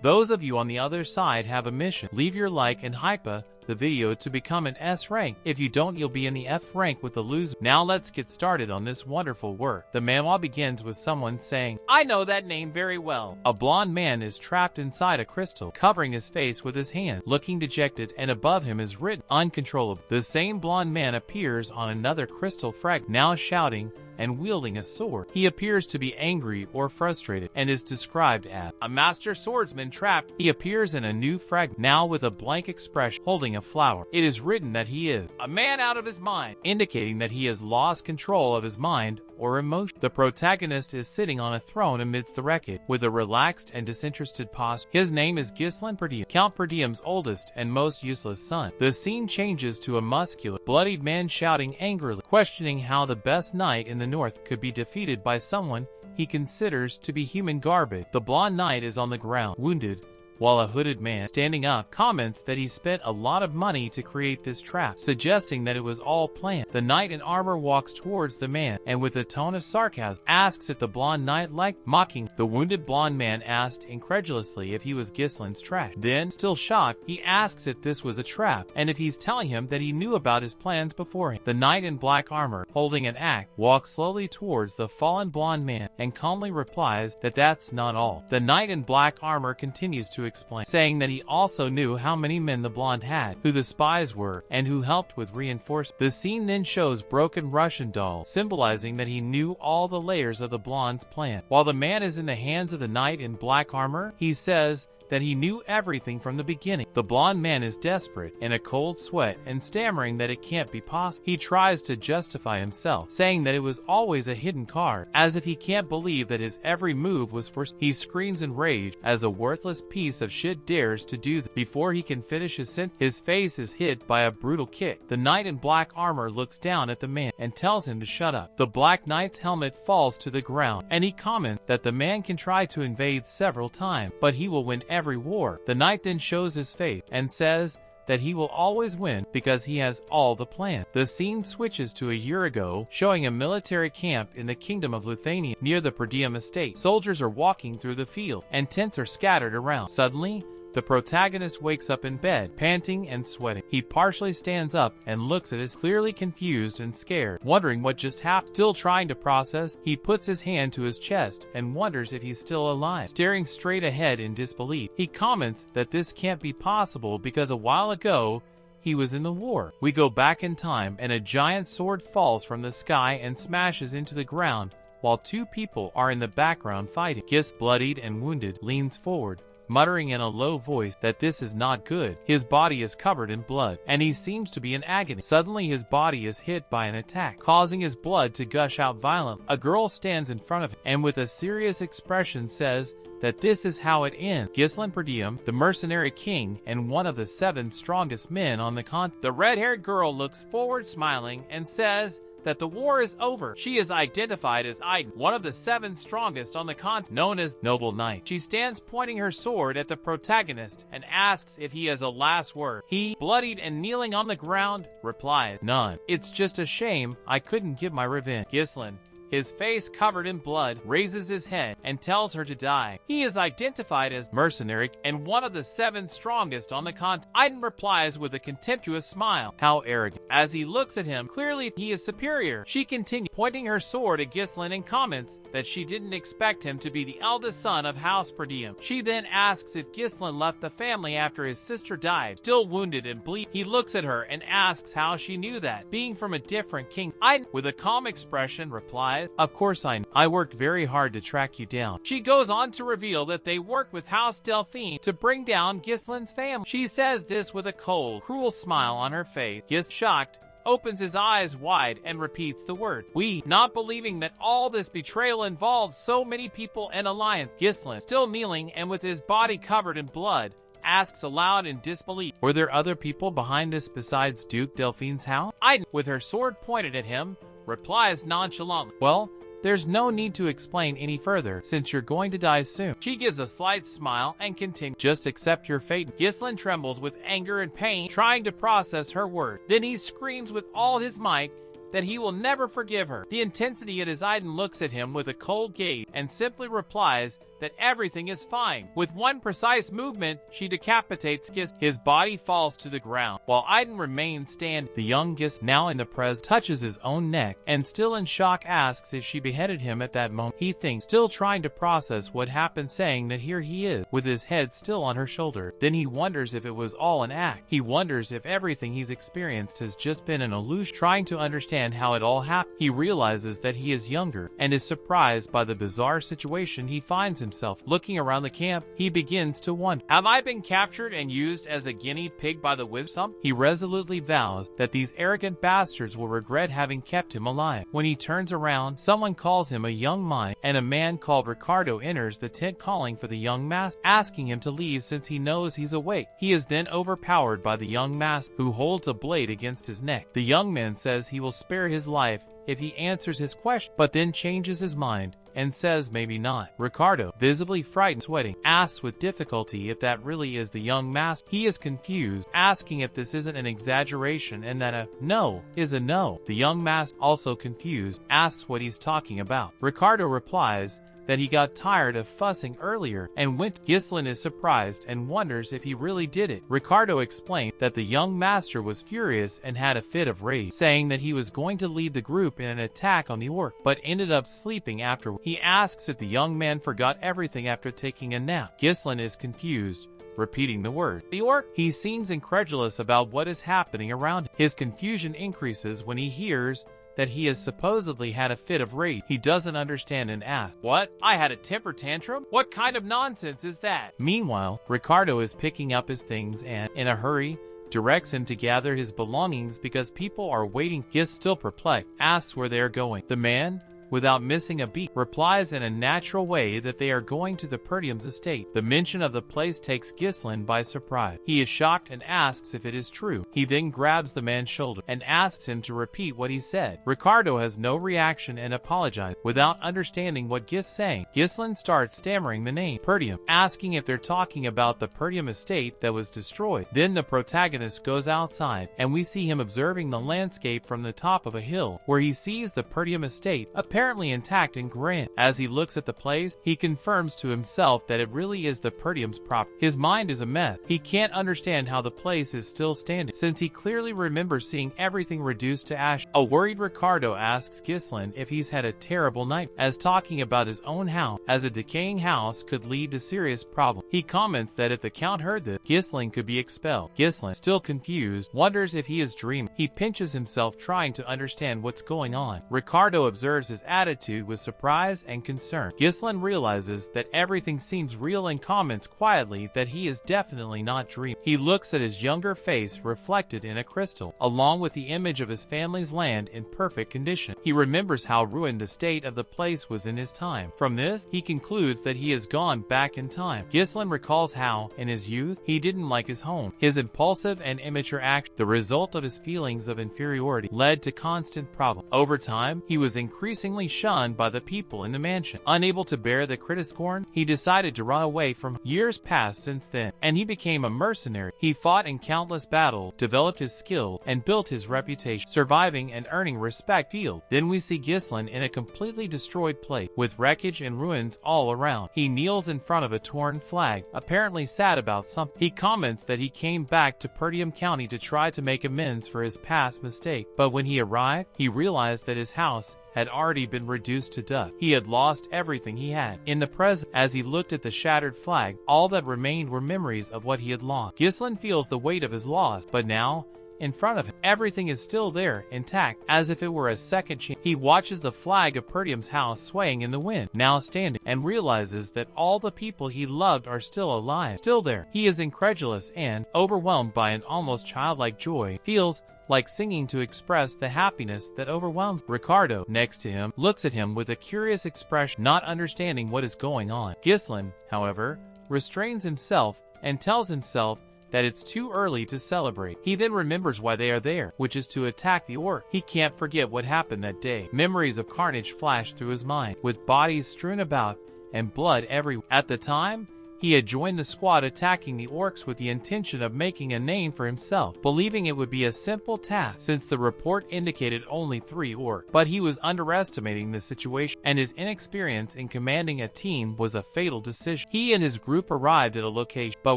Those of you on the other side have a mission. Leave your like and hype the video to become an S rank. If you don't, you'll be in the F rank with the loser. Now let's get started on this wonderful work. The manhwa begins with someone saying, "I know that name very well." A blonde man is trapped inside a crystal, covering his face with his hand, looking dejected, and above him is written, "Uncontrollable." The same blonde man appears on another crystal fragment, now shouting and wielding a sword. He appears to be angry or frustrated and is described as a master swordsman trapped. He appears in a new fragment, now with a blank expression, holding a flower. It is written that he is a man out of his mind, indicating that he has lost control of his mind or emotion. The protagonist is sitting on a throne amidst the wreckage, with a relaxed and disinterested posture. His name is Gislin, Count Perdium's oldest and most useless son. The scene changes to a muscular, bloodied man shouting angrily, questioning how the best knight in the north could be defeated by someone he considers to be human garbage. The blonde knight is on the ground, wounded, while a hooded man, standing up, comments that he spent a lot of money to create this trap, suggesting that it was all planned. The knight in armor walks towards the man, and with a tone of sarcasm, asks if the blonde knight liked mocking. The wounded blonde man asked incredulously if he was Gislin's trash. Then, still shocked, he asks if this was a trap, and if he's telling him that he knew about his plans beforehand. The knight in black armor, holding an axe, walks slowly towards the fallen blonde man, and calmly replies that that's not all. The knight in black armor continues to explain, saying that he also knew how many men the blonde had, who the spies were, and who helped with reinforcements. The scene then shows broken Russian doll, symbolizing that he knew all the layers of the blonde's plan. While the man is in the hands of the knight in black armor, he says that he knew everything from the beginning. The blonde man is desperate, in a cold sweat, and stammering that it can't be possible. He tries to justify himself, saying that it was always a hidden card, as if he can't believe that his every move was foreseen. He screams in rage as a worthless piece of shit dares to do that. Before he can finish his sentence, his face is hit by a brutal kick. The knight in black armor looks down at the man and tells him to shut up. The black knight's helmet falls to the ground, and he comments that the man can try to invade several times, but he will win every war. The knight then shows his face and says that he will always win because he has all the plan. The scene switches to a year ago, showing a military camp in the kingdom of Lithuania near the Perdium estate. Soldiers are walking through the field, and tents are scattered around. Suddenly, the protagonist wakes up in bed, panting and sweating. He partially stands up and looks at us, clearly confused and scared, wondering what just happened. Still trying to process, he puts his hand to his chest and wonders if he's still alive. Staring straight ahead in disbelief, he comments that this can't be possible because a while ago, he was in the war. We go back in time, and a giant sword falls from the sky and smashes into the ground, while two people are in the background fighting. Gis, bloodied and wounded, leans forward, muttering in a low voice that this is not good. His body is covered in blood, and he seems to be in agony. Suddenly his body is hit by an attack, causing his blood to gush out violently. A girl stands in front of him, and with a serious expression says that this is how it ends. Gislin Perdium, the mercenary king, and one of the 7 strongest men on the continent. The red-haired girl looks forward smiling and says that the war is over. She is identified as Iden, one of the 7 strongest on the continent, known as Noble Knight. She stands pointing her sword at the protagonist and asks if he has a last word. He, bloodied and kneeling on the ground, replies, "None. It's just a shame I couldn't get my revenge." Gislin, his face covered in blood, raises his head and tells her to die. He is identified as mercenary and one of the 7 strongest on the continent. Iden replies with a contemptuous smile. How arrogant. As he looks at him, clearly he is superior. She continues, pointing her sword at Gislin, and comments that she didn't expect him to be the eldest son of House Perdium. She then asks if Gislin left the family after his sister died. Still wounded and bleeding, he looks at her and asks how she knew that, being from a different king. Iden, with a calm expression, replies, "Of course I know. I worked very hard to track you down." She goes on to reveal that they worked with House Delphine to bring down Gislin's family. She says this with a cold, cruel smile on her face. Gis, shocked, opens his eyes wide and repeats the word "we," not believing that all this betrayal involved so many people and alliance. Gislin, still kneeling and with his body covered in blood, asks aloud in disbelief, "Were there other people behind this besides Duke Delphine's house?" Iden, with her sword pointed at him, replies nonchalantly, "Well, there's no need to explain any further, since you're going to die soon." She gives a slight smile and continues, "Just accept your fate." Gislin trembles with anger and pain, trying to process her word. Then he screams with all his might that he will never forgive her. The intensity at his Iden looks at him with a cold gaze and simply replies that everything is fine. With one precise movement, she decapitates Gis. His body falls to the ground, while Aiden remains standing. The young Gis, now in the pres, touches his own neck, and still in shock asks if she beheaded him at that moment. He thinks, still trying to process what happened, saying that here he is, with his head still on her shoulder. Then he wonders if it was all an act. He wonders if everything he's experienced has just been an illusion. Trying to understand how it all happened, he realizes that he is younger, and is surprised by the bizarre situation he finds himself. Looking around the camp, he begins to wonder, have I been captured and used as a guinea pig by the wisdom? He resolutely vows that these arrogant bastards will regret having kept him alive. When he turns around, someone calls him a young mind, and a man called Ricardo enters the tent calling for the young master, asking him to leave since he knows he's awake. He is then overpowered by the young master, who holds a blade against his neck. The young man says he will spare his life if he answers his question, but then changes his mind and says maybe not. Ricardo, visibly frightened, sweating, asks with difficulty if that really is the young master. He is confused, asking if this isn't an exaggeration and that a no is a no. The young master, also confused, asks what he's talking about. Ricardo replies that he got tired of fussing earlier and went. Ghislain is surprised and wonders if he really did it. Ricardo explained that the young master was furious and had a fit of rage, saying that he was going to lead the group in an attack on the orc, but ended up sleeping afterward. He asks if the young man forgot everything after taking a nap. Ghislain is confused, repeating the word, the orc. He seems incredulous about what is happening around him. His confusion increases when he hears that he has supposedly had a fit of rage. He doesn't understand and asks, what? I had a temper tantrum? What kind of nonsense is that? Meanwhile, Ricardo is picking up his things and, in a hurry, directs him to gather his belongings because people are waiting. Gis, still perplexed, asks where they are going. The man, without missing a beat, replies in a natural way that they are going to the Perdium's estate. The mention of the place takes Ghislain by surprise. He is shocked and asks if it is true. He then grabs the man's shoulder and asks him to repeat what he said. Ricardo has no reaction and apologizes. Without understanding what Gis saying, Ghislain starts stammering the name Perdium, asking if they're talking about the Perdium estate that was destroyed. Then the protagonist goes outside, and we see him observing the landscape from the top of a hill, where he sees the Perdium estate apparently intact and grand. As he looks at the place, he confirms to himself that it really is the Perdium's property. His mind is a mess. He can't understand how the place is still standing, since he clearly remembers seeing everything reduced to ash. A worried Ricardo asks Ghislain if he's had a terrible night, as talking about his own house as a decaying house could lead to serious problems. He comments that if the Count heard this, Ghislain could be expelled. Ghislain, still confused, wonders if he is dreaming. He pinches himself trying to understand what's going on. Ricardo observes his attitude with surprise and concern. Ghislain realizes that everything seems real and comments quietly that he is definitely not dreaming. He looks at his younger face reflected in a crystal, along with the image of his family's land in perfect condition. He remembers how ruined the state of the place was in his time. From this, he concludes that he has gone back in time. Ghislain recalls how, in his youth, he didn't like his home. His impulsive and immature action, the result of his feelings of inferiority, led to constant problems. Over time, he was increasingly shunned by the people in the mansion. Unable to bear the criticism, he decided to run away from. Years passed since then, and he became a mercenary. He fought in countless battles, developed his skill, and built his reputation, surviving and earning respect field. Then we see Ghislain in a completely destroyed place, with wreckage and ruins all around. He kneels in front of a torn flag, apparently sad about something. He comments that he came back to Perdium County to try to make amends for his past mistake, but when he arrived, he realized that his house had already been reduced to dust. He had lost everything he had. In the present, as he looked at the shattered flag, all that remained were memories of what he had lost. Ghislain feels the weight of his loss, but now, in front of him, everything is still there, intact, as if it were a second chance. He watches the flag of Perdium's house swaying in the wind, now standing, and realizes that all the people he loved are still alive, still there. He is incredulous and, overwhelmed by an almost childlike joy, feels like singing to express the happiness that overwhelms. Ricardo, next to him, looks at him with a curious expression, not understanding what is going on. Ghislain, however, restrains himself and tells himself that it's too early to celebrate. He then remembers why they are there, which is to attack the orc. He can't forget what happened that day. Memories of carnage flash through his mind, with bodies strewn about and blood everywhere. At the time, He had joined the squad attacking the orcs with the intention of making a name for himself, believing it would be a simple task since the report indicated only 3 orcs. But he was underestimating the situation, and his inexperience in commanding a team was a fatal decision. He and his group arrived at a location, but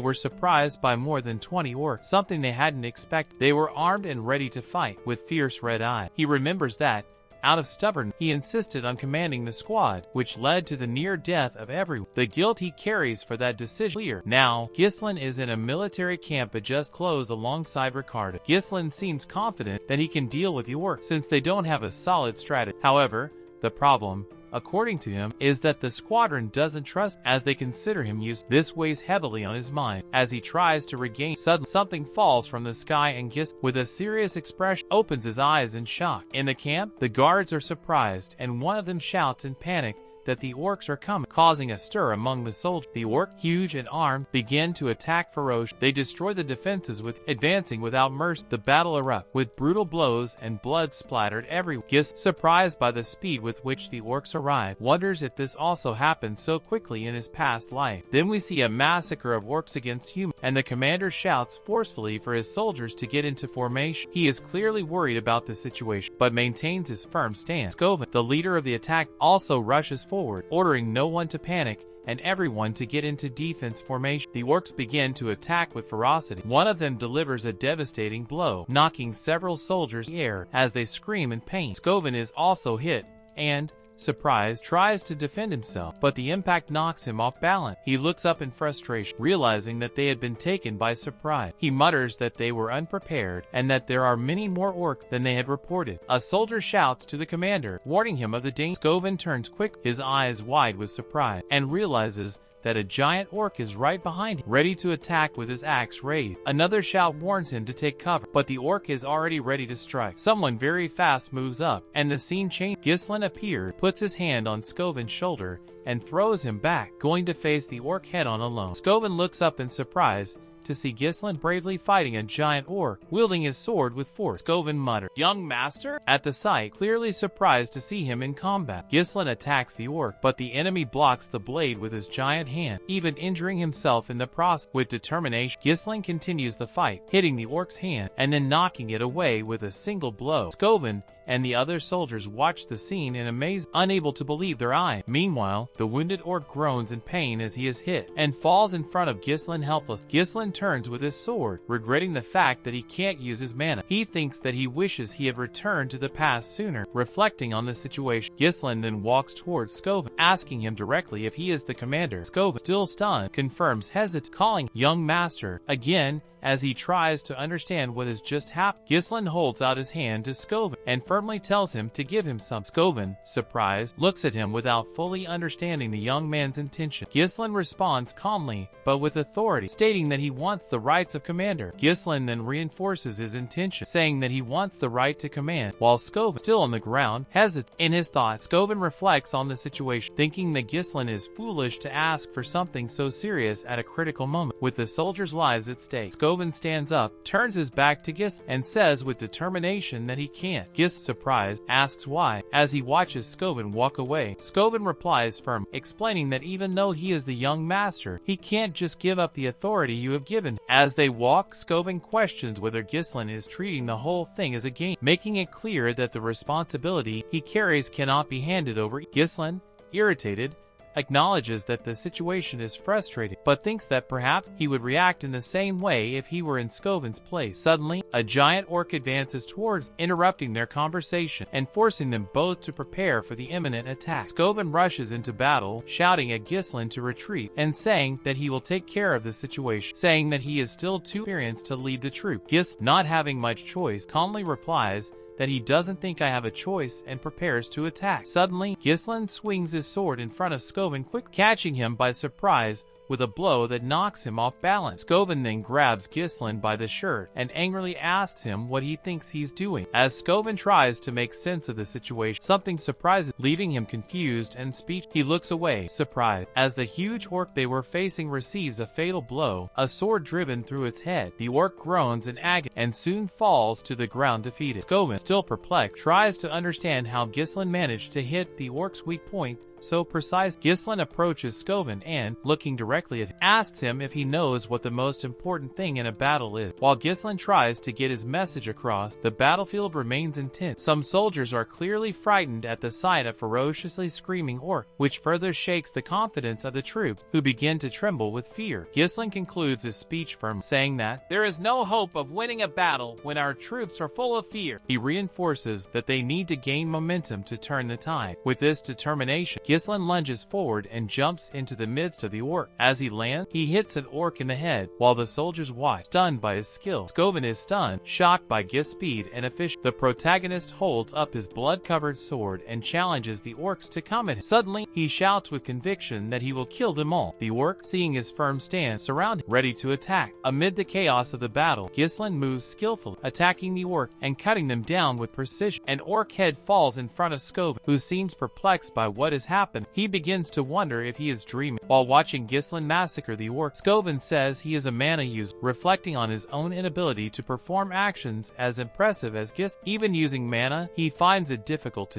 were surprised by more than 20 orcs, something they hadn't expected. They were armed and ready to fight, with fierce red eyes. He remembers that, out of stubbornness, he insisted on commanding the squad, which led to the near death of everyone. The guilt he carries for that decision is clear. Now, Ghislain is in a military camp but just closed alongside Ricardo. Ghislain seems confident that he can deal with the orcs since they don't have a solid strategy. However, the problem, according to him, is that the squadron doesn't trust him, as they consider him useless. This weighs heavily on his mind. As he tries to regain, suddenly something falls from the sky and Gis, with a serious expression, opens his eyes in shock. In the camp, the guards are surprised, and one of them shouts in panic that the orcs are coming, causing a stir among the soldiers. The orcs, huge and armed, begin to attack ferociously. They destroy the defenses advancing without mercy. The battle erupts, with brutal blows and blood splattered everywhere. Gis, surprised by the speed with which the orcs arrive, wonders if this also happened so quickly in his past life. Then we see a massacre of orcs against humans, and the commander shouts forcefully for his soldiers to get into formation. He is clearly worried about the situation, but maintains his firm stance. Skovin, the leader of the attack, also rushes forward, ordering no one to panic and everyone to get into defense formation. The orcs begin to attack with ferocity. One of them delivers a devastating blow, knocking several soldiers in the air as they scream in pain. Skovin is also hit and, surprised, tries to defend himself, but the impact knocks him off balance. He looks up in frustration, realizing that they had been taken by surprise. He mutters that they were unprepared and that there are many more orcs than they had reported. A soldier shouts to the commander, warning him of the danger. Skovin turns quick, his eyes wide with surprise, and realizes that a giant orc is right behind him, ready to attack with his axe raised. Another shout warns him to take cover, but the orc is already ready to strike. Someone very fast moves up, and the scene changes. Ghislain appears, puts his hand on Skovin's shoulder, and throws him back, going to face the orc head-on alone. Skovin looks up in surprise to see Ghislain bravely fighting a giant orc, wielding his sword with force. Skovin mutters, "Young master?" At the sight, clearly surprised to see him in combat. Ghislain attacks the orc, but the enemy blocks the blade with his giant hand, even injuring himself in the process. With determination, Ghislain continues the fight, hitting the orc's hand, and then knocking it away with a single blow. Skovin and the other soldiers watch the scene in amaze, unable to believe their eyes. Meanwhile, the wounded orc groans in pain as he is hit, and falls in front of Ghislain helpless. Ghislain turns with his sword, regretting the fact that he can't use his mana. He thinks that he wishes he had returned to the past sooner, reflecting on the situation. Ghislain then walks towards Skovin, asking him directly if he is the commander. Skovin, still stunned, confirms hesitant, calling young master again as he tries to understand what has just happened. Ghislain holds out his hand to Skovin and firmly tells him to give him some. Skovin, surprised, looks at him without fully understanding the young man's intention. Ghislain responds calmly, but with authority, stating that he wants the rights of commander. Ghislain then reinforces his intention, saying that he wants the right to command, while Skovin, still on the ground, hesitates. In his thoughts, Skovin reflects on the situation, thinking that Ghislain is foolish to ask for something so serious at a critical moment, with the soldiers' lives at stake. Skovin stands up, turns his back to Gis, and says with determination that he can't. Gis, surprised, asks why. As he watches Skovin walk away, Skovin replies firm, explaining that even though he is the young master, he can't just give up the authority you have given. As they walk, Skovin questions whether Ghislain is treating the whole thing as a game, making it clear that the responsibility he carries cannot be handed over. Ghislain, irritated, acknowledges that the situation is frustrating, but thinks that perhaps he would react in the same way if he were in Skovin's place. Suddenly, a giant orc advances towards, interrupting their conversation and forcing them both to prepare for the imminent attack. Skovin rushes into battle, shouting at Ghislain to retreat and saying that he will take care of the situation, saying that he is still too experienced to lead the troop. Gis, not having much choice, calmly replies that he doesn't think I have a choice and prepares to attack. Suddenly, Ghislain swings his sword in front of Skovin, quick catching him by surprise with a blow that knocks him off balance. Skovin then grabs Ghislain by the shirt and angrily asks him what he thinks he's doing. As Skovin tries to make sense of the situation, something surprises, leaving him confused and speechless. He looks away, surprised, as the huge orc they were facing receives a fatal blow, a sword driven through its head. The orc groans in agony and soon falls to the ground defeated. Skovin, still perplexed, tries to understand how Ghislain managed to hit the orc's weak point, so precise. Ghislain approaches Skoven and, looking directly at him, asks him if he knows what the most important thing in a battle is. While Ghislain tries to get his message across, the battlefield remains intense. Some soldiers are clearly frightened at the sight of ferociously screaming orcs, which further shakes the confidence of the troops, who begin to tremble with fear. Ghislain concludes his speech firmly, saying that there is no hope of winning a battle when our troops are full of fear. He reinforces that they need to gain momentum to turn the tide. With this determination, Ghislain lunges forward and jumps into the midst of the orc. As he lands, he hits an orc in the head, while the soldiers watch, stunned by his skill. Skoven is stunned, shocked by Ghislain's speed and efficiency. The protagonist holds up his blood-covered sword and challenges the orcs to come at him. Suddenly, he shouts with conviction that he will kill them all. The orcs, seeing his firm stance, surround him, ready to attack. Amid the chaos of the battle, Ghislain moves skillfully, attacking the orc and cutting them down with precision. An orc head falls in front of Skoven, who seems perplexed by what has happened. He begins to wonder if he is dreaming. While watching Ghislain massacre the orc, Skoven says he is a mana user, reflecting on his own inability to perform actions as impressive as Ghislain. Even using mana, he finds it difficult to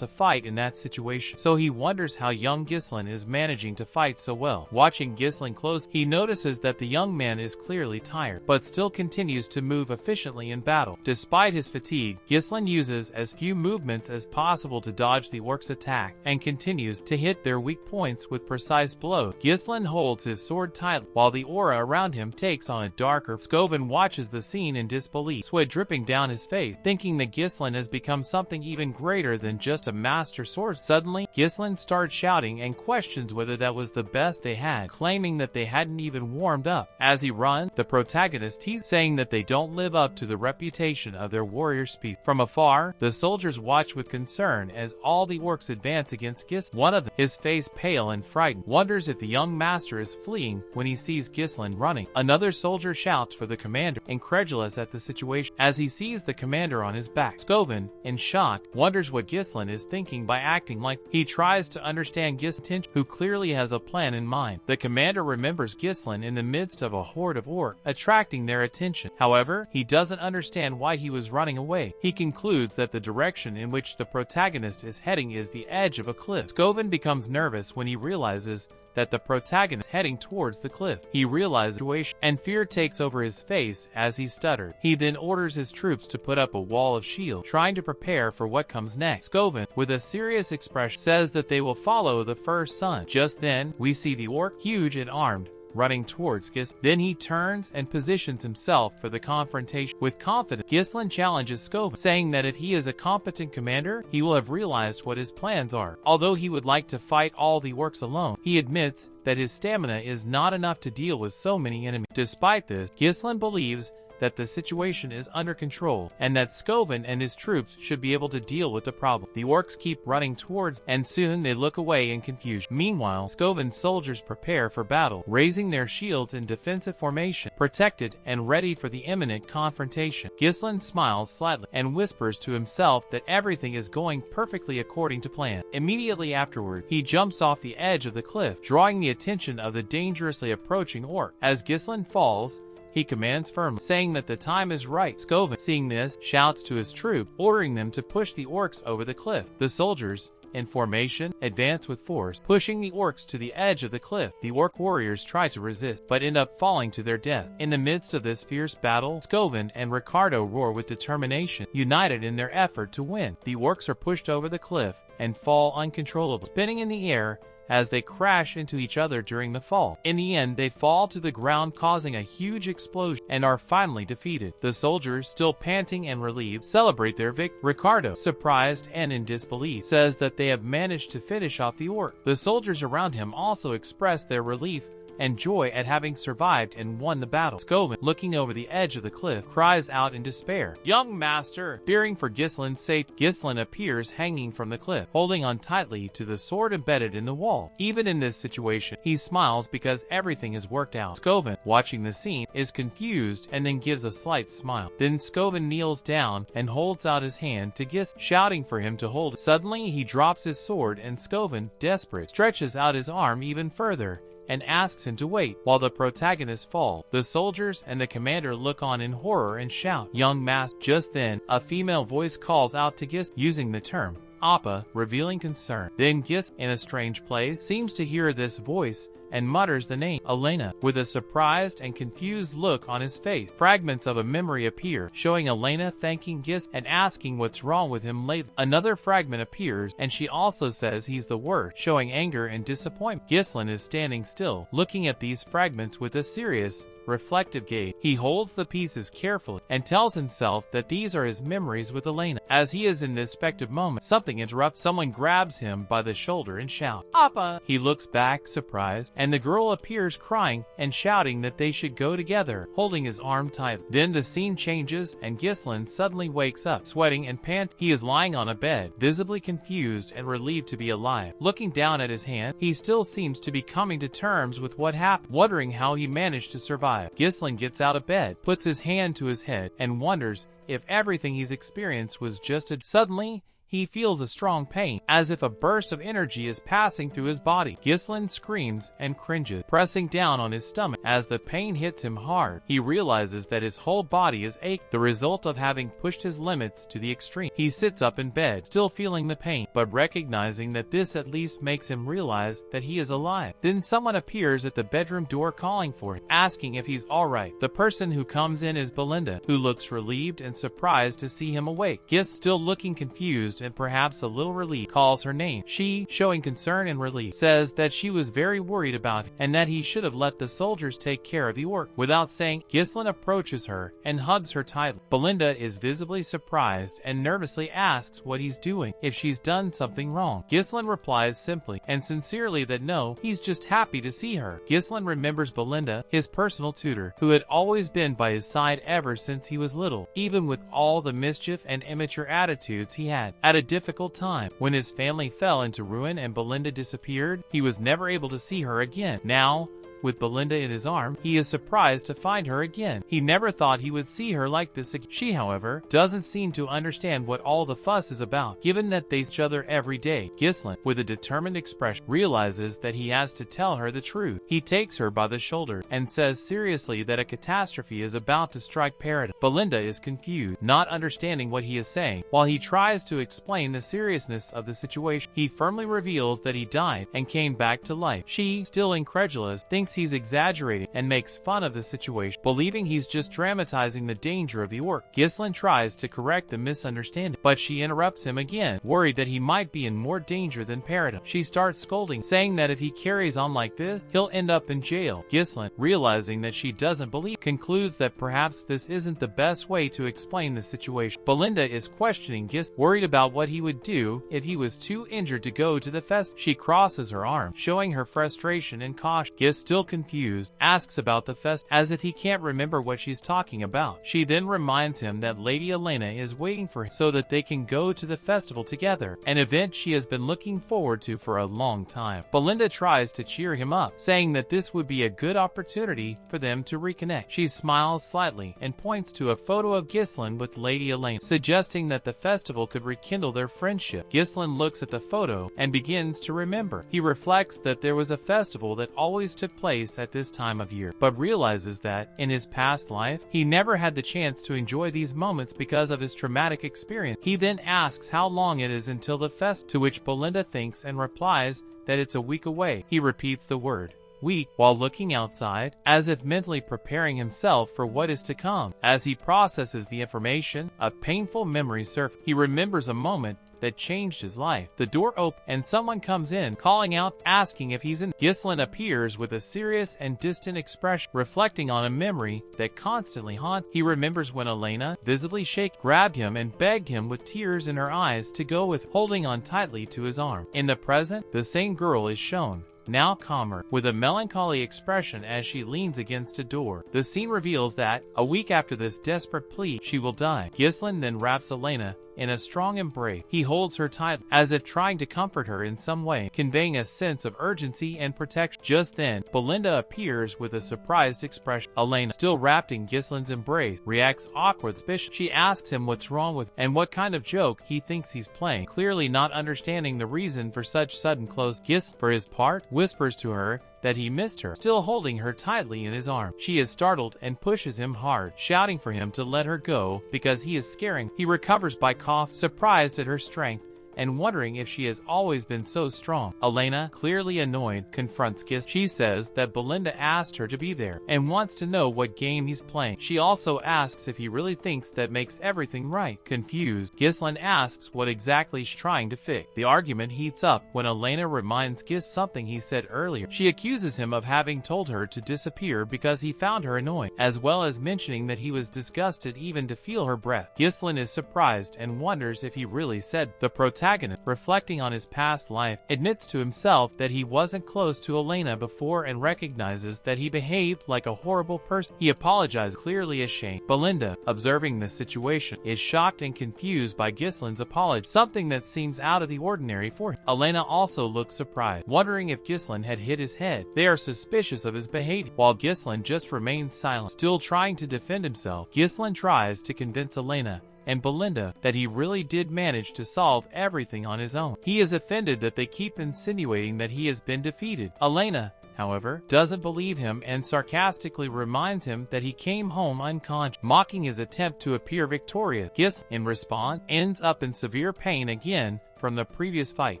fight in that situation, so he wonders how young Ghislain is managing to fight so well. Watching Ghislain close, he notices that the young man is clearly tired, but still continues to move efficiently in battle. Despite his fatigue, Ghislain uses as few movements as possible to dodge the orcs' attack, and continues to hit their weak points with precise blows. Ghislain holds his sword tightly, while the aura around him takes on a darker. Skoven watches the scene in disbelief, sweat dripping down his face, thinking that Ghislain has become something even greater than just a master sword. Suddenly, Ghislain starts shouting and questions whether that was the best they had, claiming that they hadn't even warmed up. As he runs, the protagonist teases, saying that they don't live up to the reputation of their warrior species. From afar, the soldiers watch with concern as all the orcs advance against Ghislain. One of them, his face pale and frightened, wonders if the young master is fleeing when he sees Ghislain running. Another soldier shouts for the commander, incredulous at the situation. As he sees the commander on his back, Skoven, in shock, wonders what Ghislain is thinking by acting like he tries to understand Ghislain, who clearly has a plan in mind. The commander remembers Ghislain in the midst of a horde of orcs, attracting their attention. However, he doesn't understand why he was running away. He concludes that the direction in which the protagonist is heading is the edge of a cliff. Skoven becomes nervous when he realizes that the protagonist is heading towards the cliff. He realizes the situation, and fear takes over his face as he stutters. He then orders his troops to put up a wall of shield, trying to prepare for what comes next. Skoven, with a serious expression, says that they will follow the first son. Just then, we see the orc, huge and armed, running towards Ghislain. Then he turns and positions himself for the confrontation. With confidence, Ghislain challenges Skoven, saying that if he is a competent commander, he will have realized what his plans are. Although he would like to fight all the orcs alone, he admits that his stamina is not enough to deal with so many enemies. Despite this, Ghislain believes that the situation is under control, and that Skoven and his troops should be able to deal with the problem. The orcs keep running towards, and soon they look away in confusion. Meanwhile, Skoven's soldiers prepare for battle, raising their shields in defensive formation, protected and ready for the imminent confrontation. Ghislain smiles slightly and whispers to himself that everything is going perfectly according to plan. Immediately afterward, he jumps off the edge of the cliff, drawing the attention of the dangerously approaching orc. As Ghislain falls, he commands firmly, saying that the time is right. Skoven, seeing this, shouts to his troop, ordering them to push the orcs over the cliff. The soldiers, in formation, advance with force, pushing the orcs to the edge of the cliff. The orc warriors try to resist, but end up falling to their death. In the midst of this fierce battle, Skoven and Ricardo roar with determination, united in their effort to win. The orcs are pushed over the cliff and fall uncontrollably, spinning in the air as they crash into each other during the fall. In the end, they fall to the ground, causing a huge explosion, and are finally defeated. The soldiers, still panting and relieved, celebrate their victory. Ricardo, surprised and in disbelief, says that they have managed to finish off the orc. The soldiers around him also express their relief and joy at having survived and won the battle. Skoven, looking over the edge of the cliff, cries out in despair, "Young master!" Fearing for Ghislain's sake, Ghislain appears hanging from the cliff, holding on tightly to the sword embedded in the wall. Even in this situation, he smiles because everything is worked out. Skoven, watching the scene, is confused and then gives a slight smile. Then Skoven kneels down and holds out his hand to Ghislain, shouting for him to hold it. Suddenly, he drops his sword and Skoven, desperate, stretches out his arm even further and asks him to wait while the protagonist falls. The soldiers and the commander look on in horror and shout, "Young master!" Just then, a female voice calls out to Ghislain, using the term Appa, revealing concern. Then Gis, in a strange place, seems to hear this voice and mutters the name, Elena, with a surprised and confused look on his face. Fragments of a memory appear, showing Elena thanking Gis and asking what's wrong with him lately. Another fragment appears, and she also says he's the worst, showing anger and disappointment. Ghislain is standing still, looking at these fragments with a serious, reflective gaze. He holds the pieces carefully and tells himself that these are his memories with Elena. As he is in this expectant moment, something interrupts. Someone grabs him by the shoulder and shouts, Appa! He looks back, surprised, and the girl appears crying and shouting that they should go together, holding his arm tight. Then the scene changes and Ghislain suddenly wakes up, sweating and panting. He is lying on a bed, visibly confused and relieved to be alive. Looking down at his hand, he still seems to be coming to terms with what happened, wondering how he managed to survive. Ghislain gets out of bed, puts his hand to his head, and wonders if everything he's experienced was just a... Suddenly, he feels a strong pain, as if a burst of energy is passing through his body. Ghislain screams and cringes, pressing down on his stomach. As the pain hits him hard, he realizes that his whole body is aching, the result of having pushed his limits to the extreme. He sits up in bed, still feeling the pain, but recognizing that this at least makes him realize that he is alive. Then someone appears at the bedroom door calling for him, asking if he's alright. The person who comes in is Belinda, who looks relieved and surprised to see him awake. Gis, still looking confused and perhaps a little relieved, calls her name. She, showing concern and relief, says that she was very worried about him and that he should have let the soldiers take care of the orc. Without saying, Ghislain approaches her and hugs her tightly. Belinda is visibly surprised and nervously asks what he's doing, if she's done something wrong. Ghislain replies simply and sincerely that no, he's just happy to see her. Ghislain remembers Belinda, his personal tutor, who had always been by his side ever since he was little, even with all the mischief and immature attitudes he had. At a difficult time, when his family fell into ruin and Belinda disappeared, he was never able to see her again. Now, with Belinda in his arm, he is surprised to find her again. He never thought he would see her like this again. She, however, doesn't seem to understand what all the fuss is about, given that they see each other every day. Ghislain, with a determined expression, realizes that he has to tell her the truth. He takes her by the shoulder and says seriously that a catastrophe is about to strike paradise. Belinda is confused, not understanding what he is saying. While he tries to explain the seriousness of the situation, he firmly reveals that he died and came back to life. She, still incredulous, thinks he's exaggerating and makes fun of the situation, believing he's just dramatizing the danger of the orc. Ghislain tries to correct the misunderstanding, but she interrupts him again, worried that he might be in more danger than Paradise. She starts scolding, saying that if he carries on like this, he'll end up in jail. Ghislain, realizing that she doesn't believe, concludes that perhaps this isn't the best way to explain the situation. Belinda is questioning Ghislain, worried about what he would do if he was too injured to go to the fest. She crosses her arms, showing her frustration and caution. Gis, still confused, asks about the fest, as if he can't remember what she's talking about. She then reminds him that Lady Elena is waiting for him so that they can go to the festival together, an event she has been looking forward to for a long time. Belinda tries to cheer him up, saying that this would be a good opportunity for them to reconnect. She smiles slightly and points to a photo of Ghislain with Lady Elena, suggesting that the festival could rekindle their friendship. Ghislain looks at the photo and begins to remember. He reflects that there was a festival that always took place at this time of year, but realizes that, in his past life, he never had the chance to enjoy these moments because of his traumatic experience. He then asks how long it is until the fest, to which Belinda thinks and replies that it's a week away. He repeats the word week while looking outside, as if mentally preparing himself for what is to come. As he processes the information, a painful memory surfaces. He remembers a moment that changed his life. The door opens and someone comes in, calling out, asking if he's in. Ghislain appears with a serious and distant expression, reflecting on a memory that constantly haunts. He remembers when Elena, visibly shaken, grabbed him and begged him with tears in her eyes to go with, holding on tightly to his arm. In the present, the same girl is shown, now calmer, with a melancholy expression as she leans against a door. The scene reveals that, a week after this desperate plea, she will die. Ghislain then wraps Elena in a strong embrace. He holds her tight, as if trying to comfort her in some way, conveying a sense of urgency and protection. Just then, Belinda appears with a surprised expression. Elena, still wrapped in Ghislain's embrace, reacts awkward suspicion. She asks him what's wrong with him and what kind of joke he thinks he's playing, clearly not understanding the reason for such sudden close. Ghislain, for his part, whispers to her that he missed her, still holding her tightly in his arm. She is startled and pushes him hard, shouting for him to let her go because he is scaring. He recovers by cough, surprised at her strength and wondering if she has always been so strong. Elena, clearly annoyed, confronts Ghislain. She says that Belinda asked her to be there and wants to know what game he's playing. She also asks if he really thinks that makes everything right. Confused, Ghislain asks what exactly she's trying to fix. The argument heats up when Elena reminds Ghislain something he said earlier. She accuses him of having told her to disappear because he found her annoying, as well as mentioning that he was disgusted even to feel her breath. Ghislain is surprised and wonders if he really said. The protagonist, reflecting on his past life, admits to himself that he wasn't close to Elena before and recognizes that he behaved like a horrible person. He apologizes, clearly ashamed. Belinda, observing the situation, is shocked and confused by Ghislain's apology, something that seems out of the ordinary for him. Elena also looks surprised, wondering if Ghislain had hit his head. They are suspicious of his behavior, while Ghislain just remains silent. Still trying to defend himself, Ghislain tries to convince Elena and Belinda that he really did manage to solve everything on his own. He is offended that they keep insinuating that he has been defeated. Elena, however, doesn't believe him and sarcastically reminds him that he came home unconscious, mocking his attempt to appear victorious. Ghislain, in response, ends up in severe pain again from the previous fight.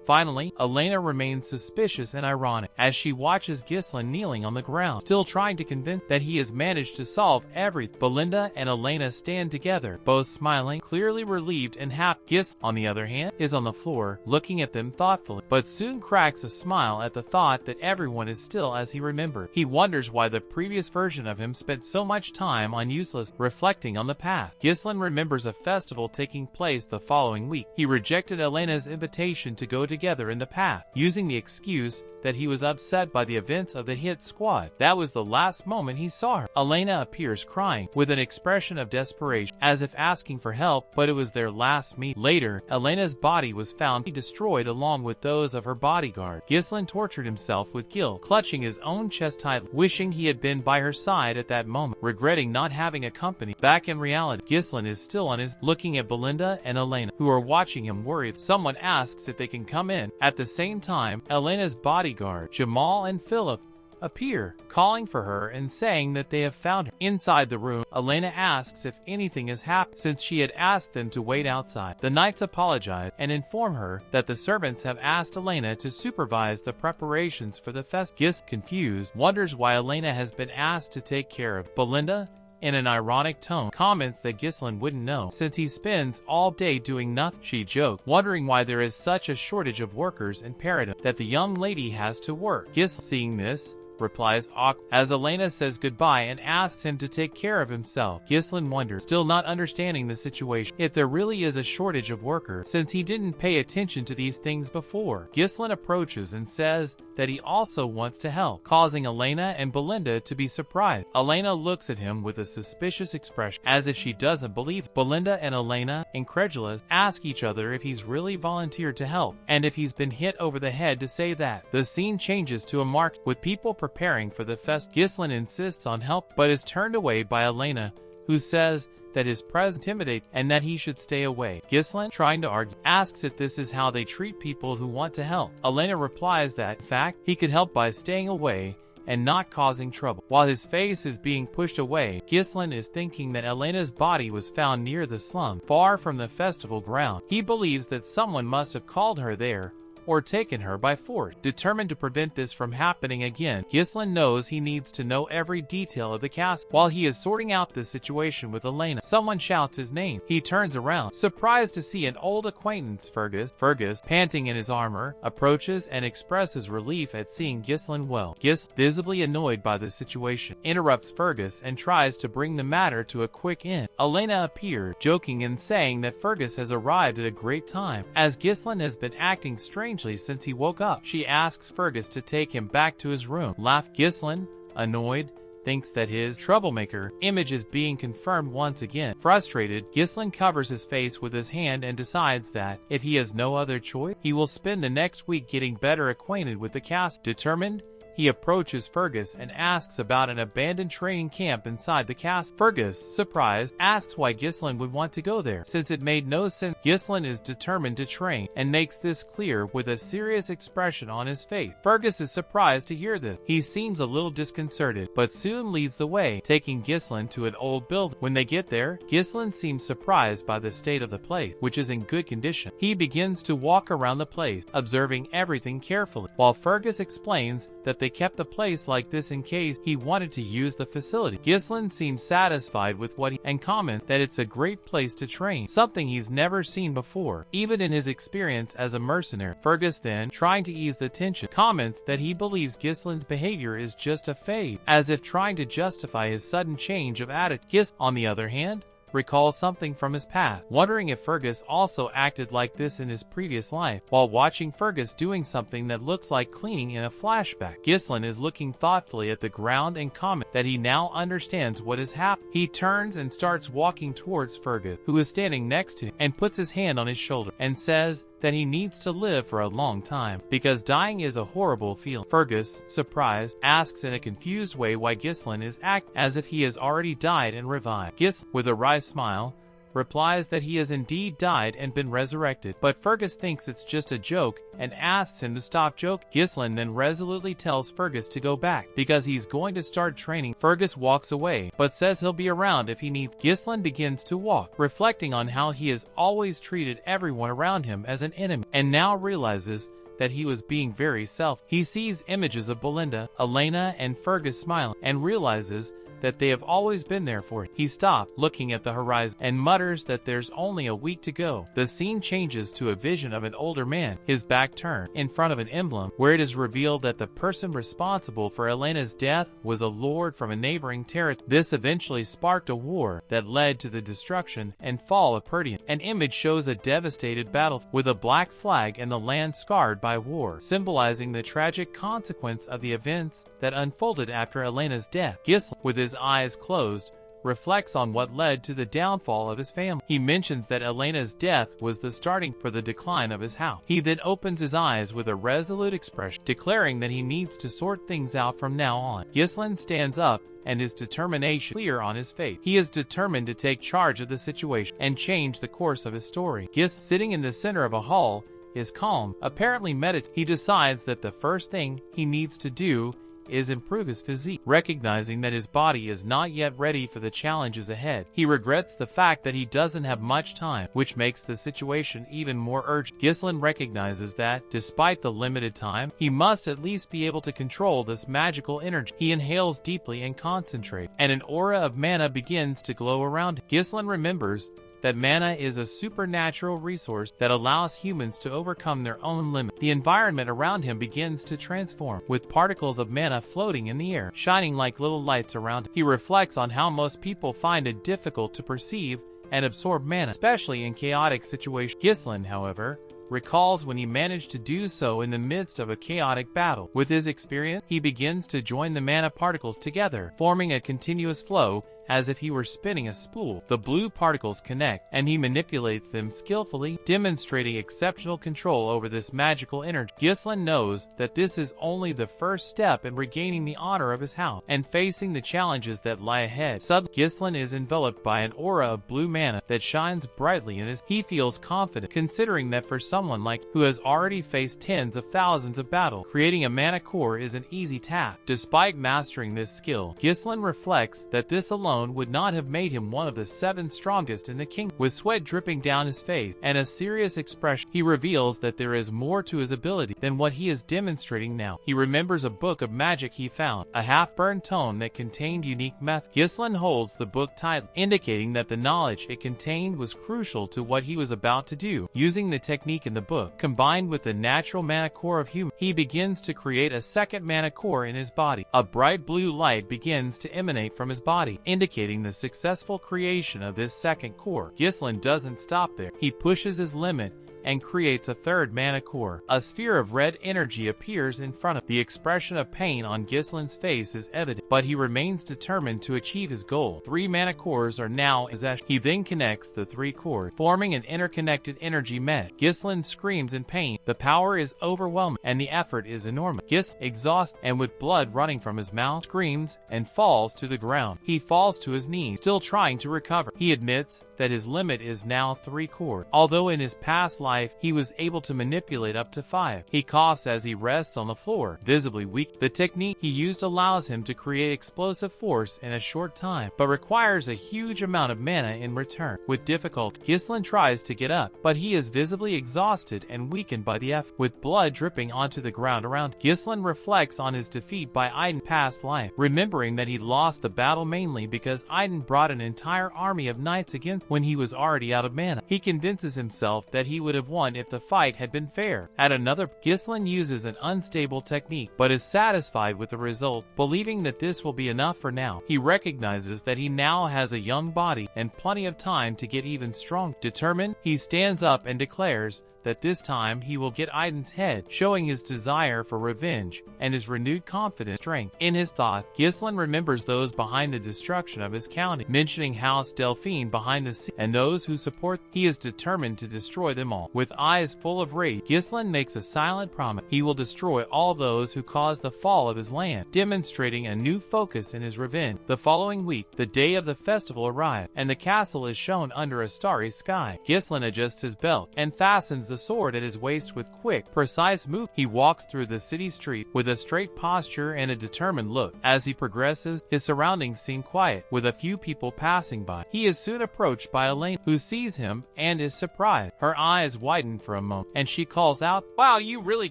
Finally, Elena remains suspicious and ironic as she watches Ghislain kneeling on the ground, still trying to convince that he has managed to solve everything. Belinda and Elena stand together, both smiling, clearly relieved and happy. Ghislain, on the other hand, is on the floor, looking at them thoughtfully, but soon cracks a smile at the thought that everyone is still as he remembered. He wonders why the previous version of him spent so much time on useless, reflecting on the past. Ghislain remembers a festival taking place the following week. He rejected Elena's invitation to go together in the past, using the excuse that he was upset by the events of the hit squad. That was the last moment he saw her. Elena appears crying, with an expression of desperation, as if asking for help, but it was their last meet. Later, Elena's body was found destroyed along with those of her bodyguard. Ghislain tortured himself with guilt, clutching his own chest tightly, wishing he had been by her side at that moment, regretting not having accompanied. Back in reality, Ghislain is still on his, looking at Belinda and Elena, who are watching him worried. Someone asks if they can come in. At the same time, Elena's bodyguard, Jamal and Philip, appear, calling for her and saying that they have found her. Inside the room, Elena asks if anything has happened since she had asked them to wait outside. The knights apologize and inform her that the servants have asked Elena to supervise the preparations for the fest. Ghislain, confused, wonders why Elena has been asked to take care of. Belinda, in an ironic tone, comments that Ghislain wouldn't know, since he spends all day doing nothing. She jokes, wondering why there is such a shortage of workers in Paradise, that the young lady has to work. Ghislain, seeing this, replies awkwardly as Elena says goodbye and asks him to take care of himself. Ghislain wonders, still not understanding the situation, if there really is a shortage of workers, since he didn't pay attention to these things before. Ghislain approaches and says that he also wants to help, causing Elena and Belinda to be surprised. Elena looks at him with a suspicious expression, as if she doesn't believe it. Belinda and Elena, incredulous, ask each other if he's really volunteered to help, and if he's been hit over the head to say that. The scene changes to a market, with people preparing for the fest. Ghislain insists on help, but is turned away by Elena, who says that his presence intimidates and that he should stay away. Ghislain, trying to argue, asks if this is how they treat people who want to help. Elena replies that, in fact, he could help by staying away and not causing trouble. While his face is being pushed away, Ghislain is thinking that Elena's body was found near the slum, far from the festival ground. He believes that someone must have called her there or taken her by force. Determined to prevent this from happening again, Ghislain knows he needs to know every detail of the castle. While he is sorting out the situation with Elena, someone shouts his name. He turns around, surprised to see an old acquaintance. Fergus, panting in his armor, approaches and expresses relief at seeing Ghislain well. Ghislain, visibly annoyed by the situation, interrupts Fergus and tries to bring the matter to a quick end. Elena appears, joking and saying that Fergus has arrived at a great time, as Ghislain has been acting strangely since he woke up. She asks Fergus to take him back to his room. Ghislain, annoyed, thinks that his troublemaker image is being confirmed once again. Frustrated, Ghislain covers his face with his hand and decides that, if he has no other choice, he will spend the next week getting better acquainted with the cast. Determined, he approaches Fergus and asks about an abandoned training camp inside the castle. Fergus, surprised, asks why Ghislain would want to go there, since it made no sense. Ghislain is determined to train, and makes this clear with a serious expression on his face. Fergus is surprised to hear this. He seems a little disconcerted, but soon leads the way, taking Ghislain to an old building. When they get there, Ghislain seems surprised by the state of the place, which is in good condition. He begins to walk around the place, observing everything carefully, while Fergus explains that they kept the place like this in case he wanted to use the facility. Ghislain seems satisfied with what he and comments that it's a great place to train, something he's never seen before, even in his experience as a mercenary. Fergus then, trying to ease the tension, comments that he believes Ghislain's behavior is just a phase, as if trying to justify his sudden change of attitude. Ghislain, on the other hand, recalls something from his past, wondering if Fergus also acted like this in his previous life. While watching Fergus doing something that looks like cleaning in a flashback, Ghislain is looking thoughtfully at the ground and comments that he now understands what has happened. He turns and starts walking towards Fergus, who is standing next to him, and puts his hand on his shoulder and says that he needs to live for a long time, because dying is a horrible feeling. Fergus, surprised, asks in a confused way why Ghislain is acting as if he has already died and revived. Ghislain, with a wry smile, replies that he has indeed died and been resurrected, but Fergus thinks it's just a joke and asks him to stop joking. Ghislain then resolutely tells Fergus to go back, because he's going to start training. Fergus walks away, but says he'll be around if he needs. Ghislain begins to walk, reflecting on how he has always treated everyone around him as an enemy, and now realizes that he was being very selfish. He sees images of Belinda, Elena, and Fergus smiling, and realizes that they have always been there for him. He stops, looking at the horizon, and mutters that there's only a week to go. The scene changes to a vision of an older man, his back turned, in front of an emblem, where it is revealed that the person responsible for Elena's death was a lord from a neighboring territory. This eventually sparked a war that led to the destruction and fall of Perdian. An image shows a devastated battle with a black flag and the land scarred by war, symbolizing the tragic consequence of the events that unfolded after Elena's death. Ghislain, with his eyes closed, reflects on what led to the downfall of his family. He mentions that Elena's death was the starting for the decline of his house. He then opens his eyes with a resolute expression, declaring that he needs to sort things out from now on. Ghislain stands up, and his determination clear on his face. He is determined to take charge of the situation and change the course of his story. Ghislain, sitting in the center of a hall, is calm, apparently meditating. He decides that the first thing he needs to do is improve his physique, recognizing that his body is not yet ready for the challenges ahead. He regrets the fact that he doesn't have much time, which makes the situation even more urgent. Ghislain recognizes that, despite the limited time, he must at least be able to control this magical energy. He inhales deeply and concentrates, and an aura of mana begins to glow around him. Ghislain remembers that mana is a supernatural resource that allows humans to overcome their own limits. The environment around him begins to transform, with particles of mana floating in the air, shining like little lights around him. He reflects on how most people find it difficult to perceive and absorb mana, especially in chaotic situations. Ghislain, however, recalls when he managed to do so in the midst of a chaotic battle. With his experience, he begins to join the mana particles together, forming a continuous flow, as if he were spinning a spool. The blue particles connect, and he manipulates them skillfully, demonstrating exceptional control over this magical energy. Ghislain knows that this is only the first step in regaining the honor of his house and facing the challenges that lie ahead. Suddenly, Ghislain is enveloped by an aura of blue mana that shines brightly in his. He feels confident, considering that for someone like who has already faced tens of thousands of battles, creating a mana core is an easy task. Despite mastering this skill, Ghislain reflects that this alone would not have made him one of the 7 strongest in the kingdom. With sweat dripping down his face and a serious expression, he reveals that there is more to his ability than what he is demonstrating now. He remembers a book of magic he found, a half-burned tome that contained unique methods. Ghislain holds the book tightly, indicating that the knowledge it contained was crucial to what he was about to do. Using the technique in the book, combined with the natural mana core of human, he begins to create a second mana core in his body. A bright blue light begins to emanate from his body, indicating the successful creation of this second core. Ghislain doesn't stop there. He pushes his limit and creates a third mana core. A sphere of red energy appears in front of him. The expression of pain on Gislin's face is evident, but he remains determined to achieve his goal. 3 mana cores are now in possession. He then connects the 3 cores, forming an interconnected energy mesh. Gislin screams in pain. The power is overwhelming, and the effort is enormous. Gis, exhausted and with blood running from his mouth, screams and falls to the ground. He falls to his knees, still trying to recover. He admits that his limit is now 3 cores, although in his past life he was able to manipulate up to 5. He coughs as he rests on the floor, visibly weak. The technique he used allows him to create explosive force in a short time, but requires a huge amount of mana in return. With difficulty, Gislin tries to get up, but he is visibly exhausted and weakened by the effort. With blood dripping onto the ground around, Gislin reflects on his defeat by Aiden's past life, remembering that he lost the battle mainly because Aiden brought an entire army of knights against when he was already out of mana. He convinces himself that he would have won if the fight had been fair. At another, Gislin uses an unstable technique, but is satisfied with the result, believing that this will be enough for now. He recognizes that he now has a young body and plenty of time to get even stronger. Determined, he stands up and declares that this time he will get Aiden's head, showing his desire for revenge and his renewed confidence strength. In his thought, Gislin remembers those behind the destruction of his county, mentioning House Delphine behind the scene and those who support. He is determined to destroy them all. With eyes full of rage, Gislin makes a silent promise. He will destroy all those who caused the fall of his land, demonstrating a new focus in his revenge. The following week, the day of the festival arrives, and the castle is shown under a starry sky. Gislin adjusts his belt and fastens the sword at his waist with quick, precise move. He walks through the city street with a straight posture and a determined look. As he progresses, his surroundings seem quiet, with a few people passing by. He is soon approached by Elaine, who sees him and is surprised. Her eyes widen for a moment, and she calls out, "Wow, you really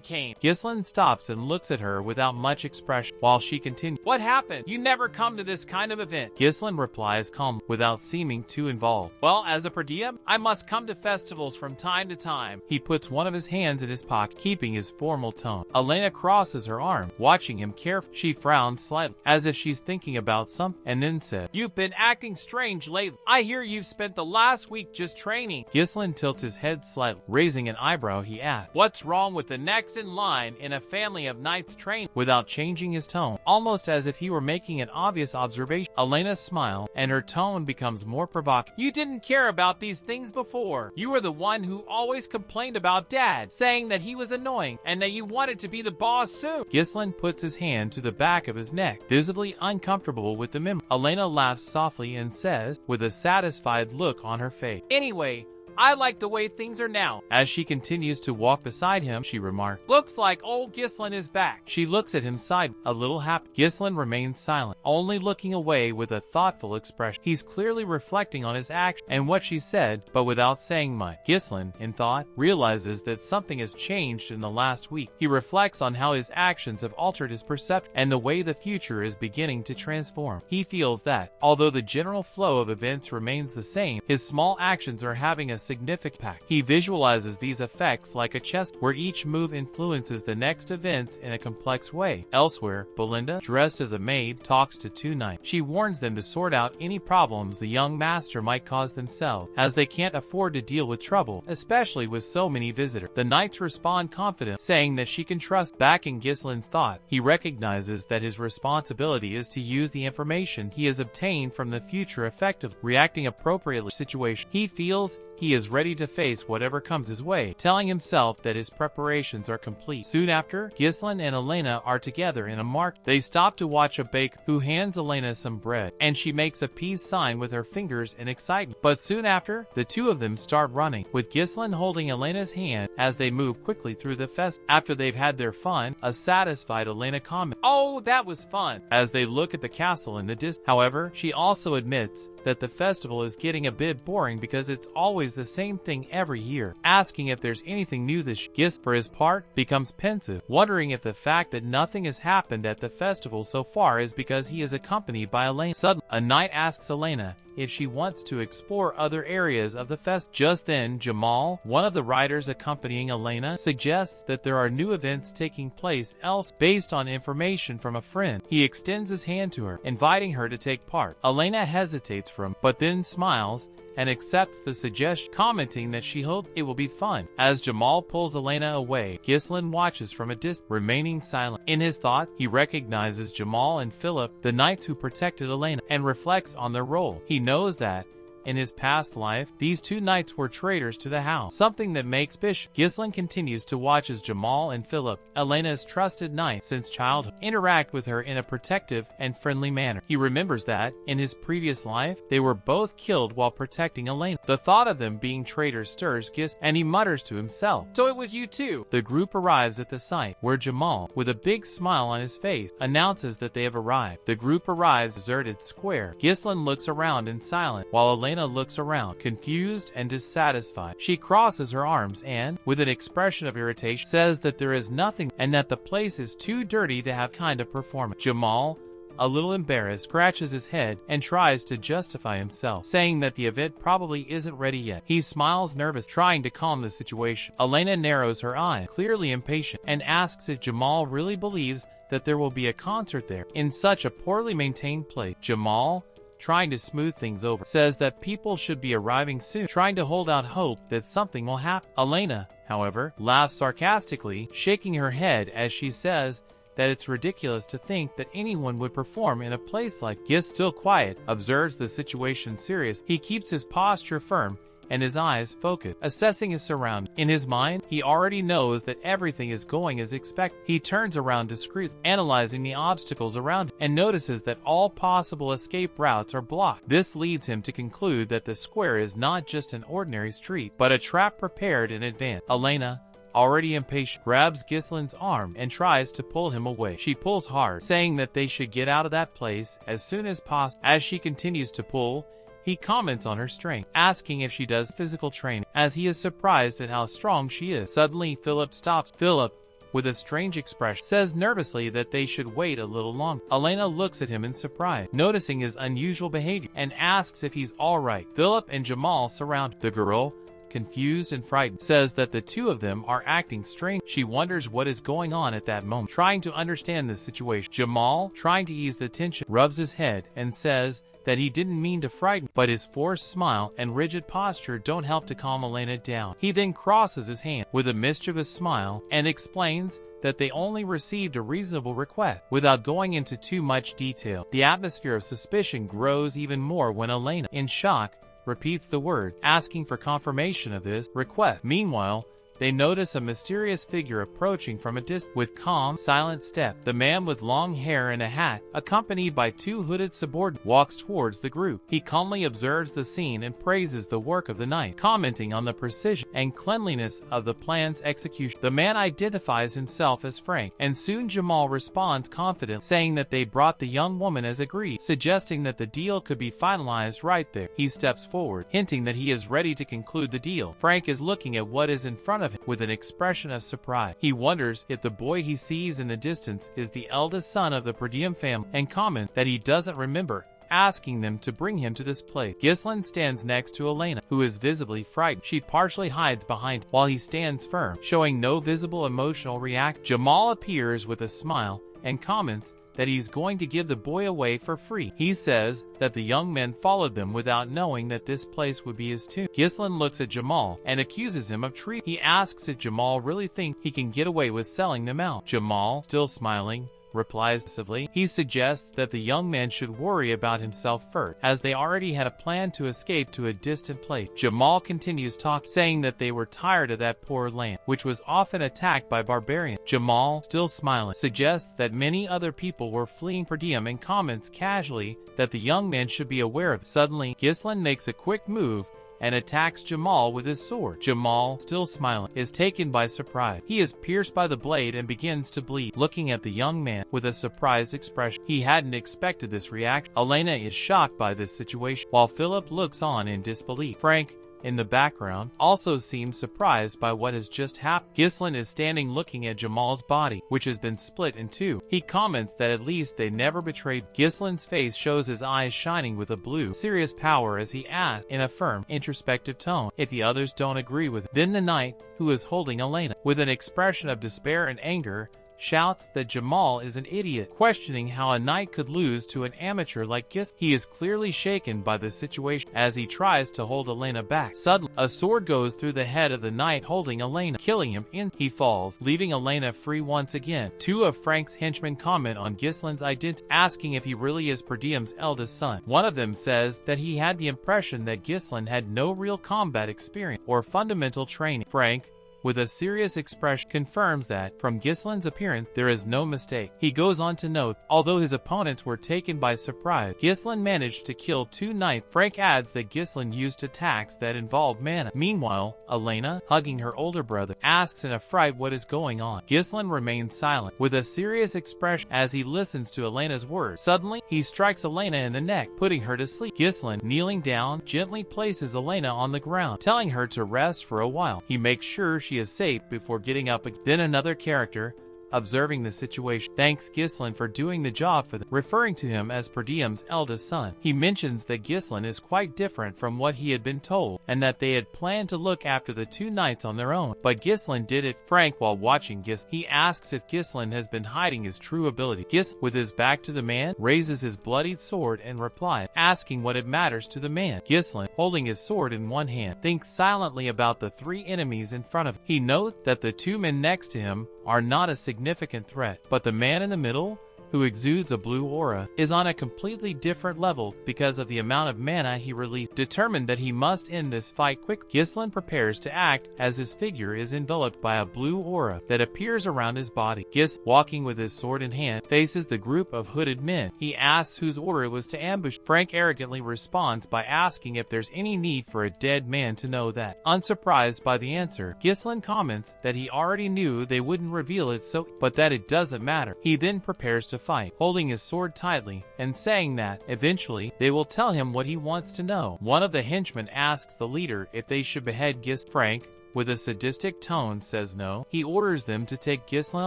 came." Gislin stops and looks at her without much expression, while she continues, "What happened? You never come to this kind of event." Gislin replies calmly, without seeming too involved. "Well, as a per diem, I must come to festivals from time to time." He puts one of his hands in his pocket, keeping his formal tone. Elena crosses her arm, watching him carefully. She frowns slightly, as if she's thinking about something, and then says, "You've been acting strange lately. I hear you've spent the last week just training." Gislin tilts his head slightly. Raising an eyebrow, he asks, "What's wrong with the next in line in a family of knights training?" Without changing his tone, almost as if he were making an obvious observation, Elena smiles, and her tone becomes more provocative. "You didn't care about these things before. You were the one who always complained about Dad, saying that he was annoying and that you wanted to be the boss soon." Gislin puts his hand to the back of his neck, visibly uncomfortable with the memory. Elena laughs softly and says, with a satisfied look on her face, "Anyway, I like the way things are now." As she continues to walk beside him, she remarks, "Looks like old Gislin is back." She looks at him side, a little happy. Gislin remains silent, only looking away with a thoughtful expression. He's clearly reflecting on his action and what she said, but without saying much. Gislin, in thought, realizes that something has changed in the last week. He reflects on how his actions have altered his perception and the way the future is beginning to transform. He feels that, although the general flow of events remains the same, his small actions are having a significant impact. He visualizes these effects like a chess where each move influences the next events in a complex way. Elsewhere, Belinda, dressed as a maid, talks to 2 knights. She warns them to sort out any problems the young master might cause themselves, as they can't afford to deal with trouble, especially with so many visitors. The knights respond confident, saying that she can trust. Back in Gislin's thought, he recognizes that his responsibility is to use the information he has obtained from the future effectively, reacting appropriately to the situation. He feels he is ready to face whatever comes his way, telling himself that his preparations are complete. Soon after, Gislin and Elena are together in a market. They stop to watch a baker, who hands Elena some bread, and she makes a peace sign with her fingers in excitement. But soon after, the two of them start running, with Gislin holding Elena's hand as they move quickly through the fest. After they've had their fun, a satisfied Elena comments, "Oh, that was fun," as they look at the castle in the distance. However, she also admits that the festival is getting a bit boring because it's always the same thing every year, asking if there's anything new this year. Gis, for his part, becomes pensive, wondering if the fact that nothing has happened at the festival so far is because he is accompanied by Elena. Suddenly, a knight asks Elena if she wants to explore other areas of the fest. Just then, Jamal, one of the riders accompanying Elena, suggests that there are new events taking place else based on information from a friend. He extends his hand to her, inviting her to take part. Elena hesitates but then smiles and accepts the suggestion, commenting that she hopes it will be fun. As Jamal pulls Elena away, Ghislain watches from a distance, remaining silent. In his thought, he recognizes Jamal and Philip, the knights who protected Elena, and reflects on their role. He knows that in his past life, these two knights were traitors to the house, something that makes suspicious. Ghislain continues to watch as Jamal and Philip, Elena's trusted knights since childhood, interact with her in a protective and friendly manner. He remembers that, in his previous life, they were both killed while protecting Elena. The thought of them being traitors stirs Ghislain, and he mutters to himself, "So it was you too." The group arrives at the site, where Jamal, with a big smile on his face, announces that they have arrived. The group arrives at a deserted square. Ghislain looks around in silence, while Elena looks around, confused and dissatisfied. She crosses her arms and, with an expression of irritation, says that there is nothing and that the place is too dirty to have kind of performance. Jamal, a little embarrassed, scratches his head and tries to justify himself, saying that the event probably isn't ready yet. He smiles nervous, trying to calm the situation. Elena narrows her eyes, clearly impatient, and asks if Jamal really believes that there will be a concert there in such a poorly maintained place. Jamal, trying to smooth things over, says that people should be arriving soon, trying to hold out hope that something will happen. Elena, however, laughs sarcastically, shaking her head as she says that it's ridiculous to think that anyone would perform in a place like this. Still quiet, observes the situation serious. He keeps his posture firm and his eyes focused, assessing his surroundings. In his mind, he already knows that everything is going as expected. He turns around discreetly, analyzing the obstacles around him, and notices that all possible escape routes are blocked. This leads him to conclude that the square is not just an ordinary street, but a trap prepared in advance. Elena, already impatient, grabs Ghislain's arm and tries to pull him away. She pulls hard, saying that they should get out of that place as soon as possible. As she continues to pull, he comments on her strength, asking if she does physical training, as he is surprised at how strong she is. Suddenly, Philip stops. Philip, with a strange expression, says nervously that they should wait a little longer. Elena looks at him in surprise, noticing his unusual behavior, and asks if he's alright. Philip and Jamal surround the girl, confused and frightened, says that the two of them are acting strange. She wonders what is going on at that moment, trying to understand the situation. Jamal, trying to ease the tension, rubs his head and says that he didn't mean to frighten, but his forced smile and rigid posture don't help to calm Elena down. He then crosses his hand with a mischievous smile and explains that they only received a reasonable request, without going into too much detail. The atmosphere of suspicion grows even more when Elena, in shock, repeats the word, asking for confirmation of this request. Meanwhile, they notice a mysterious figure approaching from a distance with calm, silent step. The man with long hair and a hat, accompanied by two hooded subordinates, walks towards the group. He calmly observes the scene and praises the work of the knight, commenting on the precision and cleanliness of the plan's execution. The man identifies himself as Frank, and soon Jamal responds confidently, saying that they brought the young woman as agreed, suggesting that the deal could be finalized right there. He steps forward, hinting that he is ready to conclude the deal. Frank is looking at what is in front of him with an expression of surprise. He wonders if the boy he sees in the distance is the eldest son of the Protagonist family, and comments that he doesn't remember, asking them to bring him to this place. Ghislain stands next to Elena, who is visibly frightened. She partially hides behind him, while he stands firm, showing no visible emotional reaction. Jamal appears with a smile and comments that he's going to give the boy away for free. He says that the young men followed them without knowing that this place would be his tomb. Ghislain looks at Jamal and accuses him of treason. He asks if Jamal really thinks he can get away with selling them out. Jamal, still smiling, replies passively. He suggests that the young man should worry about himself first, as they already had a plan to escape to a distant place. Jamal continues talking, saying that they were tired of that poor land, which was often attacked by barbarians. Jamal, still smiling, suggests that many other people were fleeing Protagonist and comments casually that the young man should be aware of it. Suddenly, Ghislain makes a quick move and attacks Jamal with his sword. Jamal, still smiling, is taken by surprise. He is pierced by the blade and begins to bleed, looking at the young man with a surprised expression. He hadn't expected this reaction. Elena is shocked by this situation, while Philip looks on in disbelief. Frank, in the background, also seems surprised by what has just happened. Ghislain is standing looking at Jamal's body, which has been split in two. He comments that at least they never betrayed. Ghislain's face shows his eyes shining with a blue, serious power as he asks in a firm, introspective tone if the others don't agree with him. Then the knight, who is holding Elena, with an expression of despair and anger, shouts that Jamal is an idiot, questioning how a knight could lose to an amateur like Gis. He is clearly shaken by the situation as he tries to hold Elena back. Suddenly, a sword goes through the head of the knight holding Elena, killing him. He falls, leaving Elena free once again. Two of Frank's henchmen comment on Ghislain's identity, asking if he really is Perdium's eldest son. One of them says that he had the impression that Ghislain had no real combat experience or fundamental training. Frank, with a serious expression, confirms that, from Ghislain's appearance, there is no mistake. He goes on to note, although his opponents were taken by surprise, Ghislain managed to kill two knights. Frank adds that Ghislain used attacks that involved mana. Meanwhile, Elena, hugging her older brother, asks in a fright what is going on. Ghislain remains silent, with a serious expression as he listens to Elena's words. Suddenly, he strikes Elena in the neck, putting her to sleep. Ghislain, kneeling down, gently places Elena on the ground, telling her to rest for a while. He makes sure she is safe before getting up again. Then another character, observing the situation, thanks Ghislain for doing the job for them, referring to him as Perdium's eldest son. He mentions that Ghislain is quite different from what he had been told, and that they had planned to look after the two knights on their own, but Ghislain did it. Frank, while watching Ghislain, he asks if Ghislain has been hiding his true ability. Ghislain, with his back to the man, raises his bloodied sword and replies, asking what it matters to the man. Ghislain, holding his sword in one hand, thinks silently about the three enemies in front of him. He notes that the two men next to him are not a significant threat, but the man in the middle, who exudes a blue aura, is on a completely different level because of the amount of mana he released. Determined that he must end this fight quick, Ghislain prepares to act as his figure is enveloped by a blue aura that appears around his body. Ghislain, walking with his sword in hand, faces the group of hooded men. He asks whose order it was to ambush. Frank arrogantly responds by asking if there's any need for a dead man to know that. Unsurprised by the answer, Ghislain comments that he already knew they wouldn't reveal it, but that it doesn't matter. He then prepares to fight, holding his sword tightly and saying that, eventually, they will tell him what he wants to know. One of the henchmen asks the leader if they should behead Ghislain. Frank, with a sadistic tone, says no. He orders them to take Ghislain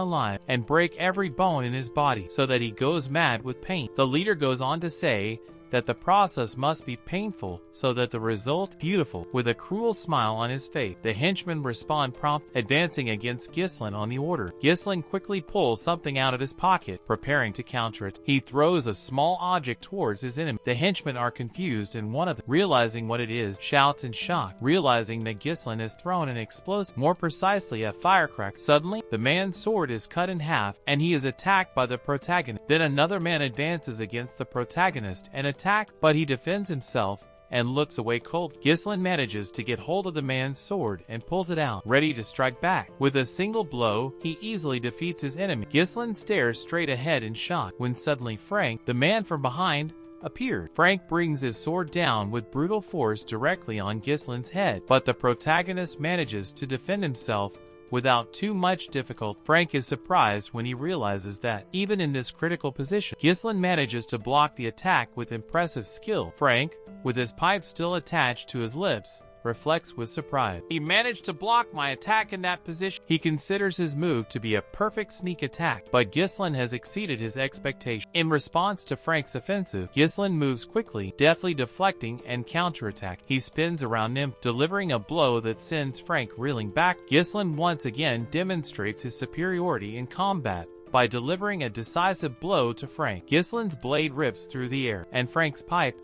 alive and break every bone in his body so that he goes mad with pain. The leader goes on to say that the process must be painful so that the result beautiful. With a cruel smile on his face, the henchmen respond prompt, advancing against Ghislain on the order. Ghislain quickly pulls something out of his pocket, preparing to counter it. He throws a small object towards his enemy. The henchmen are confused, and one of them, realizing what it is, shouts in shock, realizing that Ghislain has thrown an explosive, more precisely a firecracker. Suddenly, the man's sword is cut in half, and he is attacked by the protagonist. Then another man advances against the protagonist and attacks, but he defends himself and looks away cold. Ghislain manages to get hold of the man's sword and pulls it out, ready to strike back. With a single blow, he easily defeats his enemy. Ghislain stares straight ahead in shock when suddenly Frank, the man from behind, appeared. Frank brings his sword down with brutal force directly on Ghislain's head, but the protagonist manages to defend himself without too much difficulty. Frank is surprised when he realizes that, even in this critical position, Ghislain manages to block the attack with impressive skill. Frank, with his pipe still attached to his lips, reflects with surprise. He managed to block my attack in that position. He considers his move to be a perfect sneak attack, but Ghislain has exceeded his expectation. In response to Frank's offensive, Ghislain moves quickly, deftly deflecting and counterattack. He spins around him, delivering a blow that sends Frank reeling back. Ghislain once again demonstrates his superiority in combat by delivering a decisive blow to Frank. Ghislain's blade rips through the air, and Frank's pipe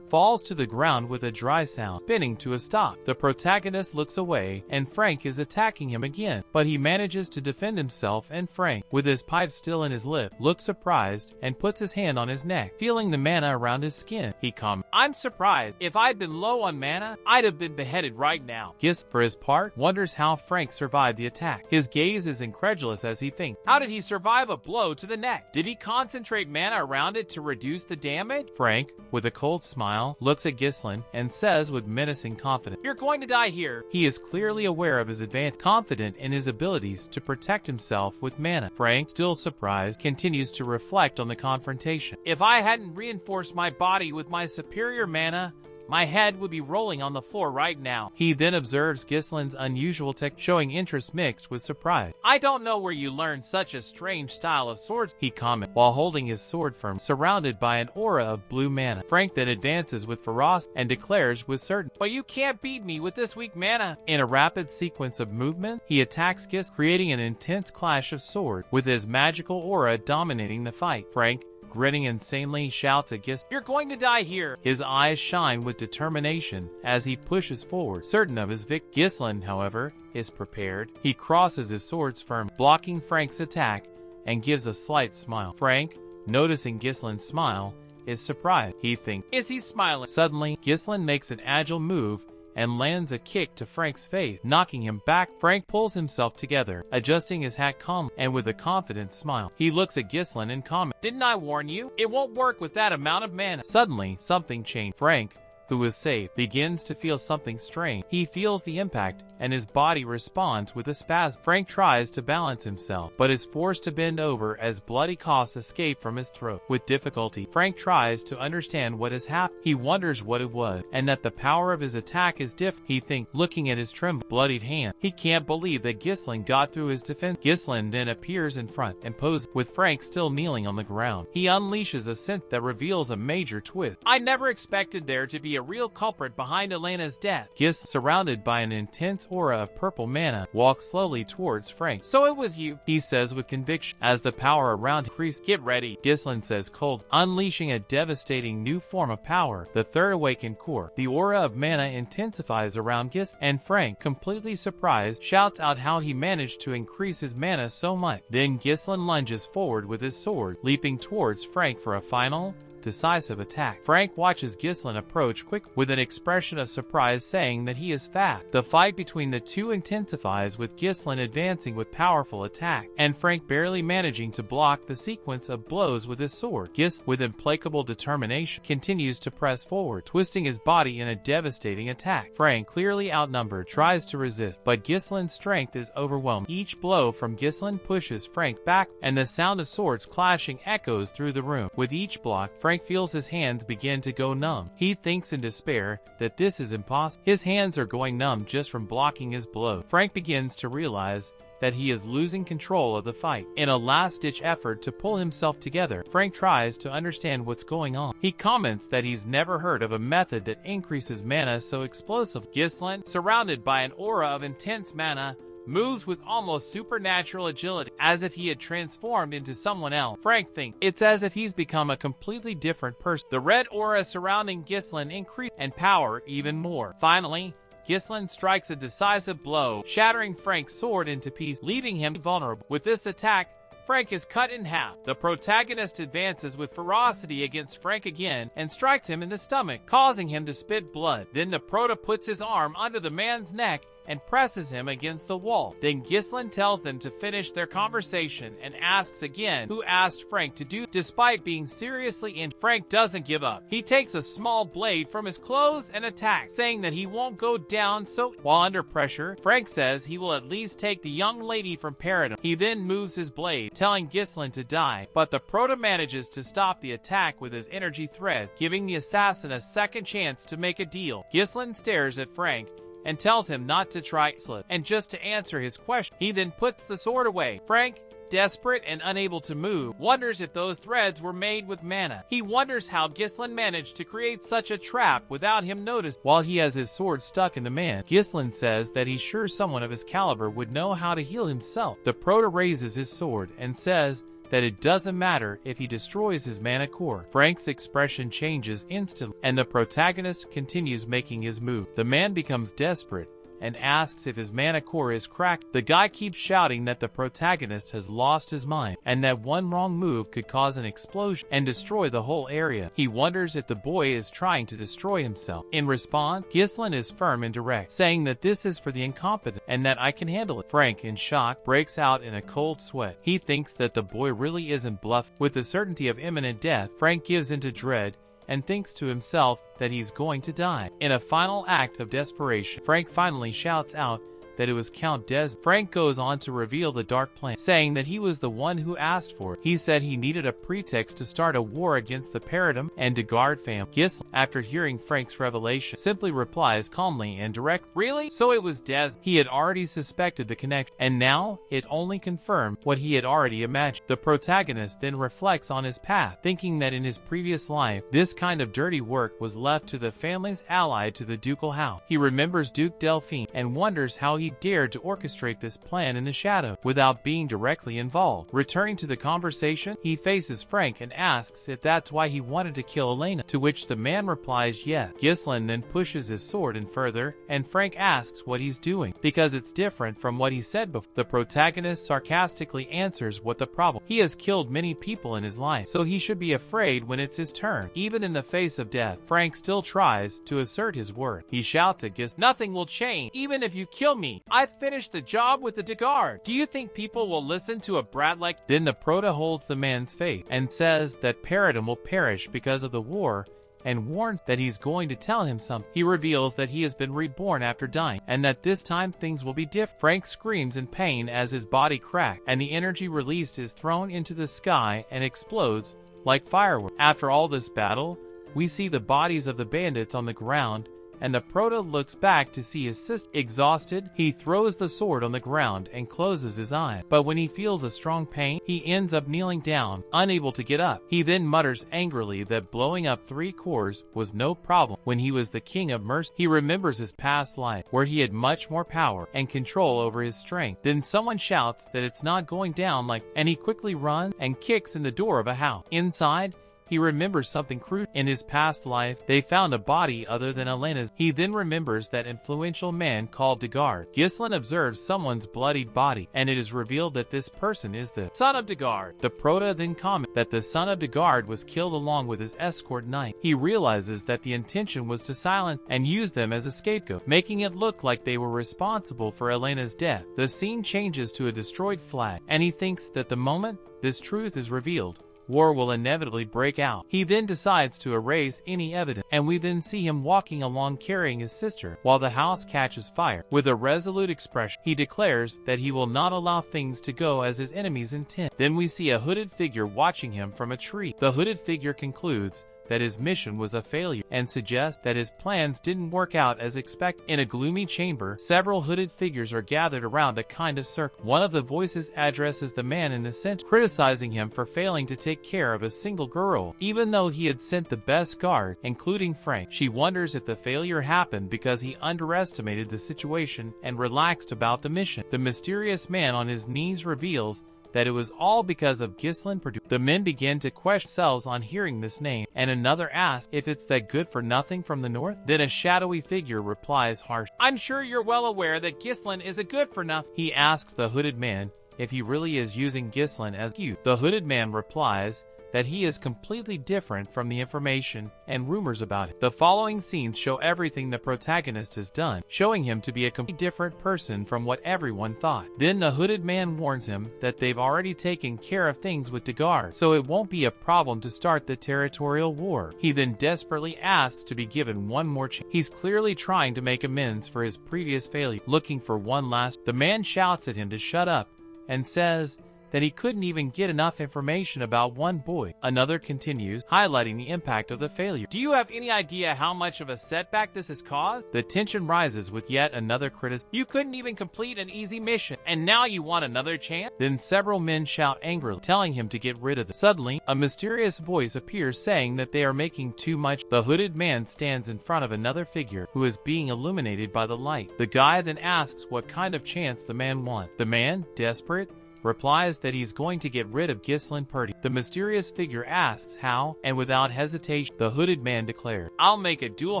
falls to the ground with a dry sound, spinning to a stop. The protagonist looks away, and Frank is attacking him again, but he manages to defend himself, and Frank, with his pipe still in his lip, looks surprised and puts his hand on his neck, feeling the mana around his skin. He comments, "I'm surprised. If I'd been low on mana, I'd have been beheaded right now." Ghislain, for his part, wonders how Frank survived the attack. His gaze is incredulous as he thinks, how did he survive a blow to the neck? Did he concentrate mana around it to reduce the damage? Frank, with a cold smile, looks at Ghislain and says with menacing confidence, "You're going to die here." He is clearly aware of his advantage, confident in his abilities to protect himself with mana. Frank, still surprised, continues to reflect on the confrontation. "If I hadn't reinforced my body with my superior mana, my head would be rolling on the floor right now. He then observes Gislin's unusual tech, showing interest mixed with surprise. I don't know where you learned such a strange style of swords, he comments, while holding his sword firm, surrounded by an aura of blue mana. Frank then advances with ferocity and declares with certainty, but you can't beat me with this weak mana. In a rapid sequence of movement, he attacks Gis, creating an intense clash of swords, with his magical aura dominating the fight. Frank, grinning insanely, shouts at Gis, "You're going to die here!" His eyes shine with determination as he pushes forward, certain of his victory. Gislin, however, is prepared. He crosses his swords firm, blocking Frank's attack, and gives a slight smile. Frank, noticing Gislin's smile, is surprised. He thinks, is he smiling? Suddenly, Gislin makes an agile move and lands a kick to Frank's face, knocking him back. Frank pulls himself together, adjusting his hat calmly, and with a confident smile, he looks at Gislin and comments, "Didn't I warn you? It won't work with that amount of mana." Suddenly, something changed. Frank, who is safe, begins to feel something strange. He feels the impact, and his body responds with a spasm. Frank tries to balance himself, but is forced to bend over as bloody coughs escape from his throat. With difficulty, Frank tries to understand what has happened. He wonders what it was, and that the power of his attack is different. He thinks, looking at his trembling, bloodied hand. He can't believe that Gislin got through his defense. Gislin then appears in front and poses, with Frank still kneeling on the ground. He unleashes a scent that reveals a major twist. I never expected there to be a real culprit behind Elena's death. Gis, surrounded by an intense aura of purple mana, walks slowly towards Frank. So it was you, he says with conviction, as the power around increases. Get ready, Gislin says cold, unleashing a devastating new form of power, the third awakened core. The aura of mana intensifies around Gis, and Frank, completely surprised, shouts out how he managed to increase his mana so much. Then Gislin lunges forward with his sword, leaping towards Frank for a final, decisive attack. Frank watches Gislin approach quickly, with an expression of surprise, saying that he is fast. The fight between the two intensifies, with Gislin advancing with powerful attack, and Frank barely managing to block the sequence of blows with his sword. Gis, with implacable determination, continues to press forward, twisting his body in a devastating attack. Frank, clearly outnumbered, tries to resist, but Gislin's strength is overwhelming. Each blow from Gislin pushes Frank back, and the sound of swords clashing echoes through the room. With each block, Frank feels his hands begin to go numb. He thinks in despair that this is impossible. His hands are going numb just from blocking his blow. Frank begins to realize that he is losing control of the fight. In a last-ditch effort to pull himself together, Frank tries to understand what's going on. He comments that he's never heard of a method that increases mana so explosively. Gislin, surrounded by an aura of intense mana, moves with almost supernatural agility, as if he had transformed into someone else. Frank thinks it's as if he's become a completely different person. The red aura surrounding Gislin increases and power even more. Finally, Gislin strikes a decisive blow, shattering Frank's sword into pieces, leaving him vulnerable. With this attack, Frank is cut in half. The protagonist advances with ferocity against Frank again and strikes him in the stomach, causing him to spit blood. Then the prota puts his arm under the man's neck and presses him against the wall. Then Gislin tells them to finish their conversation and asks again who asked Frank to do. Despite being seriously injured, Frank doesn't give up. He takes a small blade from his clothes and attacks, saying that he won't go down so. While under pressure, Frank says he will at least take the young lady from paradise. He then moves his blade, telling Gislin to die, but the prota manages to stop the attack with his energy thread, giving the assassin a second chance to make a deal. Gislin stares at Frank and tells him not to try and just to answer his question. He then puts the sword away. Frank, desperate and unable to move, wonders if those threads were made with mana. He wonders how Gislin managed to create such a trap without him noticing. While he has his sword stuck in the man, Gislin says that he's sure someone of his caliber would know how to heal himself. The prota raises his sword and says that it doesn't matter if he destroys his mana core. Frank's expression changes instantly, and the protagonist continues making his move. The man becomes desperate and asks if his mana core is cracked. The guy keeps shouting that the protagonist has lost his mind, and that one wrong move could cause an explosion and destroy the whole area. He wonders if the boy is trying to destroy himself. In response, Gislin is firm and direct, saying that this is for the incompetent and that I can handle it. Frank, in shock, breaks out in a cold sweat. He thinks that the boy really isn't bluffed. With the certainty of imminent death, Frank gives into dread and thinks to himself that he's going to die. In a final act of desperation, Frank finally shouts out that it was Count Des. Frank goes on to reveal the dark plan, saying that he was the one who asked for it. He said he needed a pretext to start a war against the Paradigm and Degard family. Ghislain, after hearing Frank's revelation, simply replies calmly and direct, "Really? So it was Des." He had already suspected the connection, and now it only confirmed what he had already imagined. The protagonist then reflects on his past, thinking that in his previous life, this kind of dirty work was left to the families allied to the ducal house. He remembers Duke Delphine and wonders how he dared to orchestrate this plan in the shadow without being directly involved. Returning to the conversation, he faces Frank and asks if that's why he wanted to kill Elena, to which the man replies yes. Ghislain then pushes his sword in further, and Frank asks what he's doing, because it's different from what he said before. The protagonist sarcastically answers what the problem. He has killed many people in his life, so he should be afraid when it's his turn. Even in the face of death, Frank still tries to assert his worth. He shouts at Ghislain, "Nothing will change, even if you kill me. I finished the job with the Degard. Do you think people will listen to a brat like?" Then the Prota holds the man's faith and says that Paradigm will perish because of the war, and warns that he's going to tell him something. He reveals that he has been reborn after dying, and that this time things will be different. Frank screams in pain as his body cracks, and the energy released is thrown into the sky and explodes like fireworks. After all this battle, we see the bodies of the bandits on the ground, and the Prota looks back to see his sister. Exhausted, he throws the sword on the ground and closes his eyes. But when he feels a strong pain, he ends up kneeling down, unable to get up. He then mutters angrily that blowing up 3 cores was no problem when he was the king of mercy. He remembers his past life, where he had much more power and control over his strength. Then someone shouts that it's not going down and he quickly runs and kicks in the door of a house. Inside, he remembers something crucial. In his past life, they found a body other than Elena's. He then remembers that influential man called Degard. Ghislain observes someone's bloodied body, and it is revealed that this person is the son of Degard. The Prota then comments that the son of Degard was killed along with his escort knight. He realizes that the intention was to silence and use them as a scapegoat, making it look like they were responsible for Elena's death. The scene changes to a destroyed flag, and he thinks that the moment this truth is revealed, war will inevitably break out. He then decides to erase any evidence, and we then see him walking along carrying his sister while the house catches fire. With a resolute expression, he declares that he will not allow things to go as his enemies intend. Then we see a hooded figure watching him from a tree. The hooded figure concludes that his mission was a failure and suggests that his plans didn't work out as expected. In a gloomy chamber, several hooded figures are gathered around a kind of circle. One of the voices addresses the man in the center, criticizing him for failing to take care of a single girl, even though he had sent the best guard, including Frank. She wonders if the failure happened because he underestimated the situation and relaxed about the mission. The mysterious man on his knees reveals that it was all because of Ghislain. The men begin to question themselves on hearing this name, and another asks if it's that good for nothing from the north. Then a shadowy figure replies harsh, "I'm sure you're well aware that Ghislain is a good for nothing." He asks the hooded man if he really is using Ghislain as cue. The hooded man replies that he is completely different from the information and rumors about it. The following scenes show everything the protagonist has done, showing him to be a completely different person from what everyone thought. Then the hooded man warns him that they've already taken care of things with Degard, so it won't be a problem to start the territorial war. He then desperately asks to be given one more chance. He's clearly trying to make amends for his previous failure, looking for one last. The man shouts at him to shut up and says that he couldn't even get enough information about one boy. Another continues, highlighting the impact of the failure. "Do you have any idea how much of a setback this has caused?" The tension rises with yet another criticism. "You couldn't even complete an easy mission, and now you want another chance?" Then several men shout angrily, telling him to get rid of them. Suddenly, a mysterious voice appears saying that they are making too much. The hooded man stands in front of another figure who is being illuminated by the light. The guy then asks what kind of chance the man wants. The man, desperate, replies that he's going to get rid of Ghislain Purdy. The mysterious figure asks how, and without hesitation, the hooded man declares, "I'll make a duel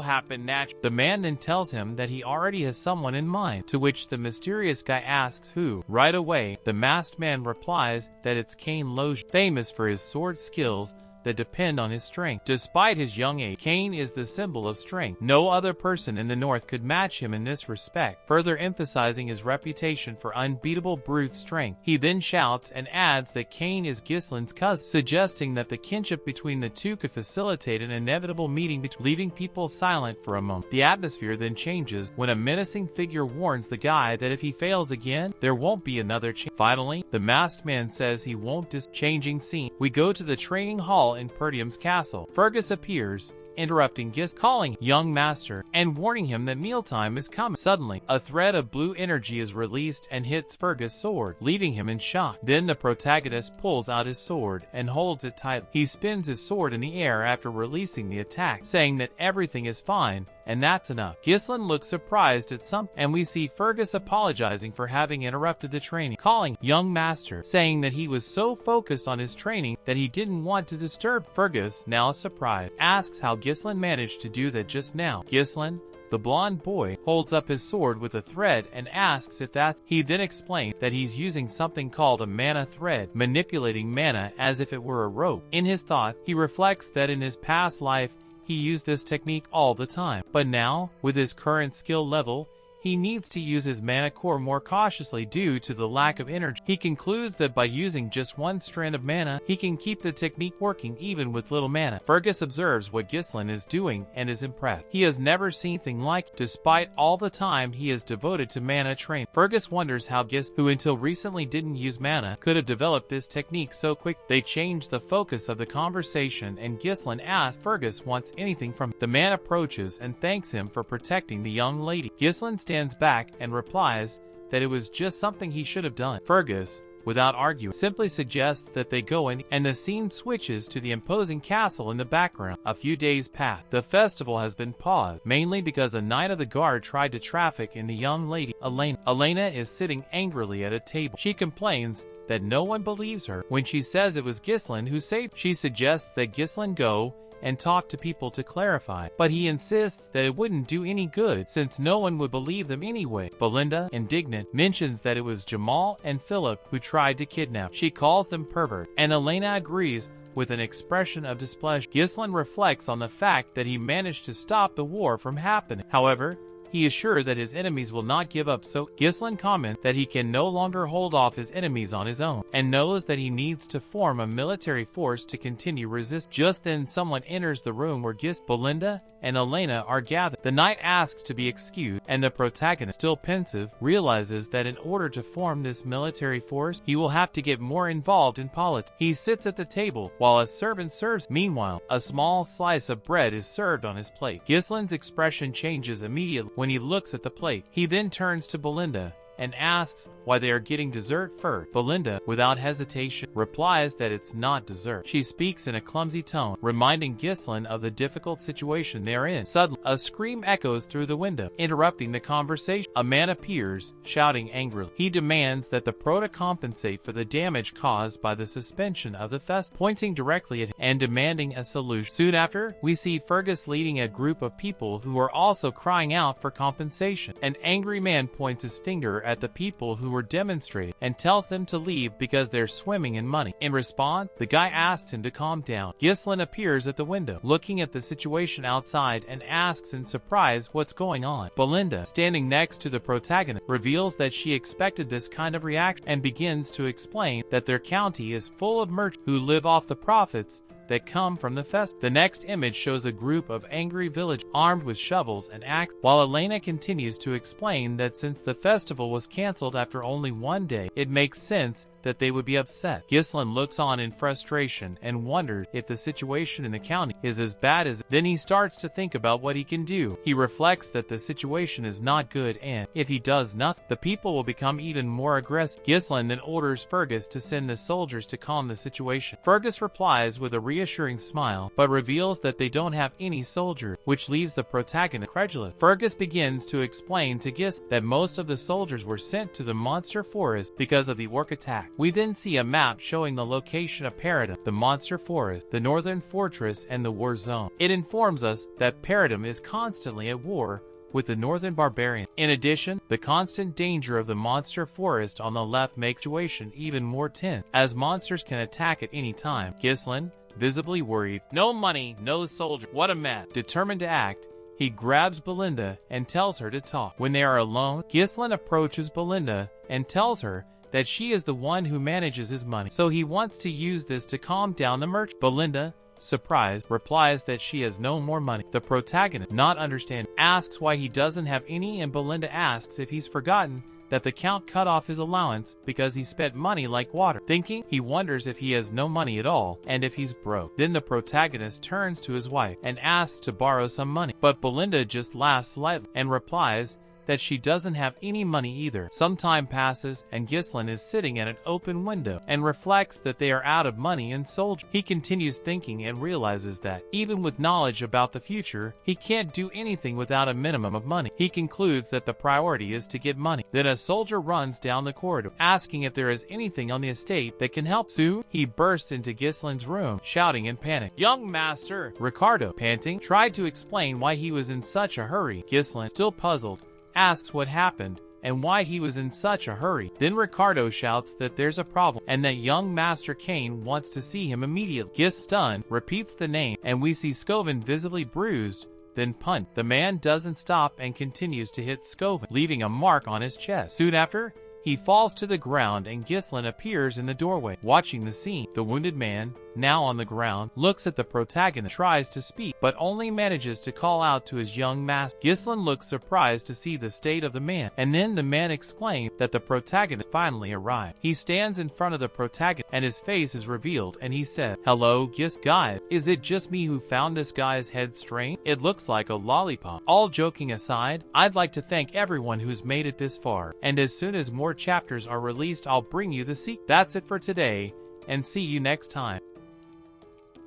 happen naturally." The man then tells him that he already has someone in mind, to which the mysterious guy asks who. Right away, the masked man replies that it's Kane Loge, famous for his sword skills, that depend on his strength. Despite his young age, Cain is the symbol of strength. No other person in the North could match him in this respect, further emphasizing his reputation for unbeatable brute strength. He then shouts and adds that Cain is Gislin's cousin, suggesting that the kinship between the two could facilitate an inevitable meeting, leaving people silent for a moment. The atmosphere then changes when a menacing figure warns the guy that if he fails again, there won't be another chance. Finally, the masked man says he won't changing scene. We go to the training hall in Perdium's castle. Fergus appears, interrupting Gis, calling young master and warning him that mealtime is coming. Suddenly, a thread of blue energy is released and hits Fergus' sword, leaving him in shock. Then the protagonist pulls out his sword and holds it tight. He spins his sword in the air after releasing the attack, saying that everything is fine, and that's enough. Gislin looks surprised at something, and we see Fergus apologizing for having interrupted the training, calling young master, saying that he was so focused on his training that he didn't want to disturb. Fergus, now surprised, asks how Gislin managed to do that just now. Gislin, the blonde boy, holds up his sword with a thread and asks if that's. He then explains that he's using something called a mana thread, manipulating mana as if it were a rope. In his thought, he reflects that in his past life, he used this technique all the time, but now, with his current skill level, he needs to use his mana core more cautiously due to the lack of energy. He concludes that by using just one strand of mana, he can keep the technique working even with little mana. Fergus observes what Gislin is doing and is impressed. He has never seen anything like it, despite all the time he is devoted to mana training. Fergus wonders how Gis, who until recently didn't use mana, could have developed this technique so quick. They change the focus of the conversation and Gislin asks Fergus wants anything from him. The man approaches and thanks him for protecting the young lady. Gislin stands back and replies that it was just something he should have done. Fergus, without arguing, simply suggests that they go in, and the scene switches to the imposing castle in the background. A few days pass. The festival has been paused, mainly because a knight of the guard tried to traffic in the young lady, Elena. Elena is sitting angrily at a table. She complains that no one believes her when she says it was Gislin who saved her. She suggests that Gislin go and talk to people to clarify, but he insists that it wouldn't do any good since no one would believe them anyway. Belinda, indignant, mentions that it was Jamal and Philip who tried to kidnap. She calls them pervert, and Elena agrees with an expression of displeasure. Gislin reflects on the fact that he managed to stop the war from happening. However, he is sure that his enemies will not give up, so Gislin comments that he can no longer hold off his enemies on his own, and knows that he needs to form a military force to continue resist. Just then someone enters the room where Belinda and Elena are gathered. The knight asks to be excused, and the protagonist, still pensive, realizes that in order to form this military force, he will have to get more involved in politics. He sits at the table while a servant serves. Meanwhile, a small slice of bread is served on his plate. Gislin's expression changes immediately when he looks at the plate. He then turns to Belinda and asks why they are getting dessert first. Belinda, without hesitation, replies that it's not dessert. She speaks in a clumsy tone, reminding Gislin of the difficult situation they are in. Suddenly, a scream echoes through the window, interrupting the conversation. A man appears, shouting angrily. He demands that the Prota compensate for the damage caused by the suspension of the fest, pointing directly at him and demanding a solution. Soon after, we see Fergus leading a group of people who are also crying out for compensation. An angry man points his finger at the people who were demonstrating and tells them to leave because they're swimming in money. In response, the guy asks him to calm down. Gislin appears at the window, looking at the situation outside and asks in surprise what's going on. Belinda, standing next to the protagonist, reveals that she expected this kind of reaction and begins to explain that their county is full of merchants who live off the profits that come from the fest. The next image shows a group of angry villagers armed with shovels and axes, while Elena continues to explain that since the festival was cancelled after only one day, it makes sense that they would be upset. Gislin looks on in frustration and wonders if the situation in the county is as bad as. Then he starts to think about what he can do. He reflects that the situation is not good and, if he does nothing, the people will become even more aggressive. Gislin then orders Fergus to send the soldiers to calm the situation. Fergus replies with a reassuring smile, but reveals that they don't have any soldiers, which leaves the protagonist incredulous. Fergus begins to explain to Gis that most of the soldiers were sent to the monster forest because of the orc attack. We then see a map showing the location of Paradum, the monster forest, the northern fortress, and the war zone. It informs us that Paradum is constantly at war with the northern barbarians. In addition, the constant danger of the monster forest on the left makes the situation even more tense, as monsters can attack at any time. Ghislain, visibly worried, no money, no soldier, what a mess. Determined to act, he grabs Belinda and tells her to talk. When they are alone, Ghislain approaches Belinda and tells her that she is the one who manages his money, so he wants to use this to calm down the merchant. Belinda, surprised, replies that she has no more money. The protagonist, not understanding, asks why he doesn't have any, and Belinda asks if he's forgotten that the Count cut off his allowance because he spent money like water. Thinking, he wonders if he has no money at all and if he's broke. Then the protagonist turns to his wife and asks to borrow some money, but Belinda just laughs slightly and replies that she doesn't have any money either. Some time passes and Ghislain is sitting at an open window and reflects that they are out of money and soldiers. He continues thinking and realizes that, even with knowledge about the future, he can't do anything without a minimum of money. He concludes that the priority is to get money. Then a soldier runs down the corridor, asking if there is anything on the estate that can help. Soon, he bursts into Ghislain's room, shouting in panic, "Young master!" Ricardo, panting, tried to explain why he was in such a hurry. Ghislain, still puzzled, asks what happened and why he was in such a hurry. Then Ricardo shouts that there's a problem and that young Master Kane wants to see him immediately. Ghislain, stunned, repeats the name and we see Scoven visibly bruised, then punched. The man doesn't stop and continues to hit Scoven, leaving a mark on his chest. Soon after, he falls to the ground and Ghislain appears in the doorway. Watching the scene, the wounded man, now on the ground, looks at the protagonist, tries to speak, but only manages to call out to his young master. Ghislain looks surprised to see the state of the man, and then the man exclaims that the protagonist finally arrived. He stands in front of the protagonist, and his face is revealed, and he says, "Hello, guys, is it just me who found this guy's head strange? It looks like a lollipop." All joking aside, I'd like to thank everyone who's made it this far, and as soon as more chapters are released, I'll bring you the sequel. That's it for today, and see you next time.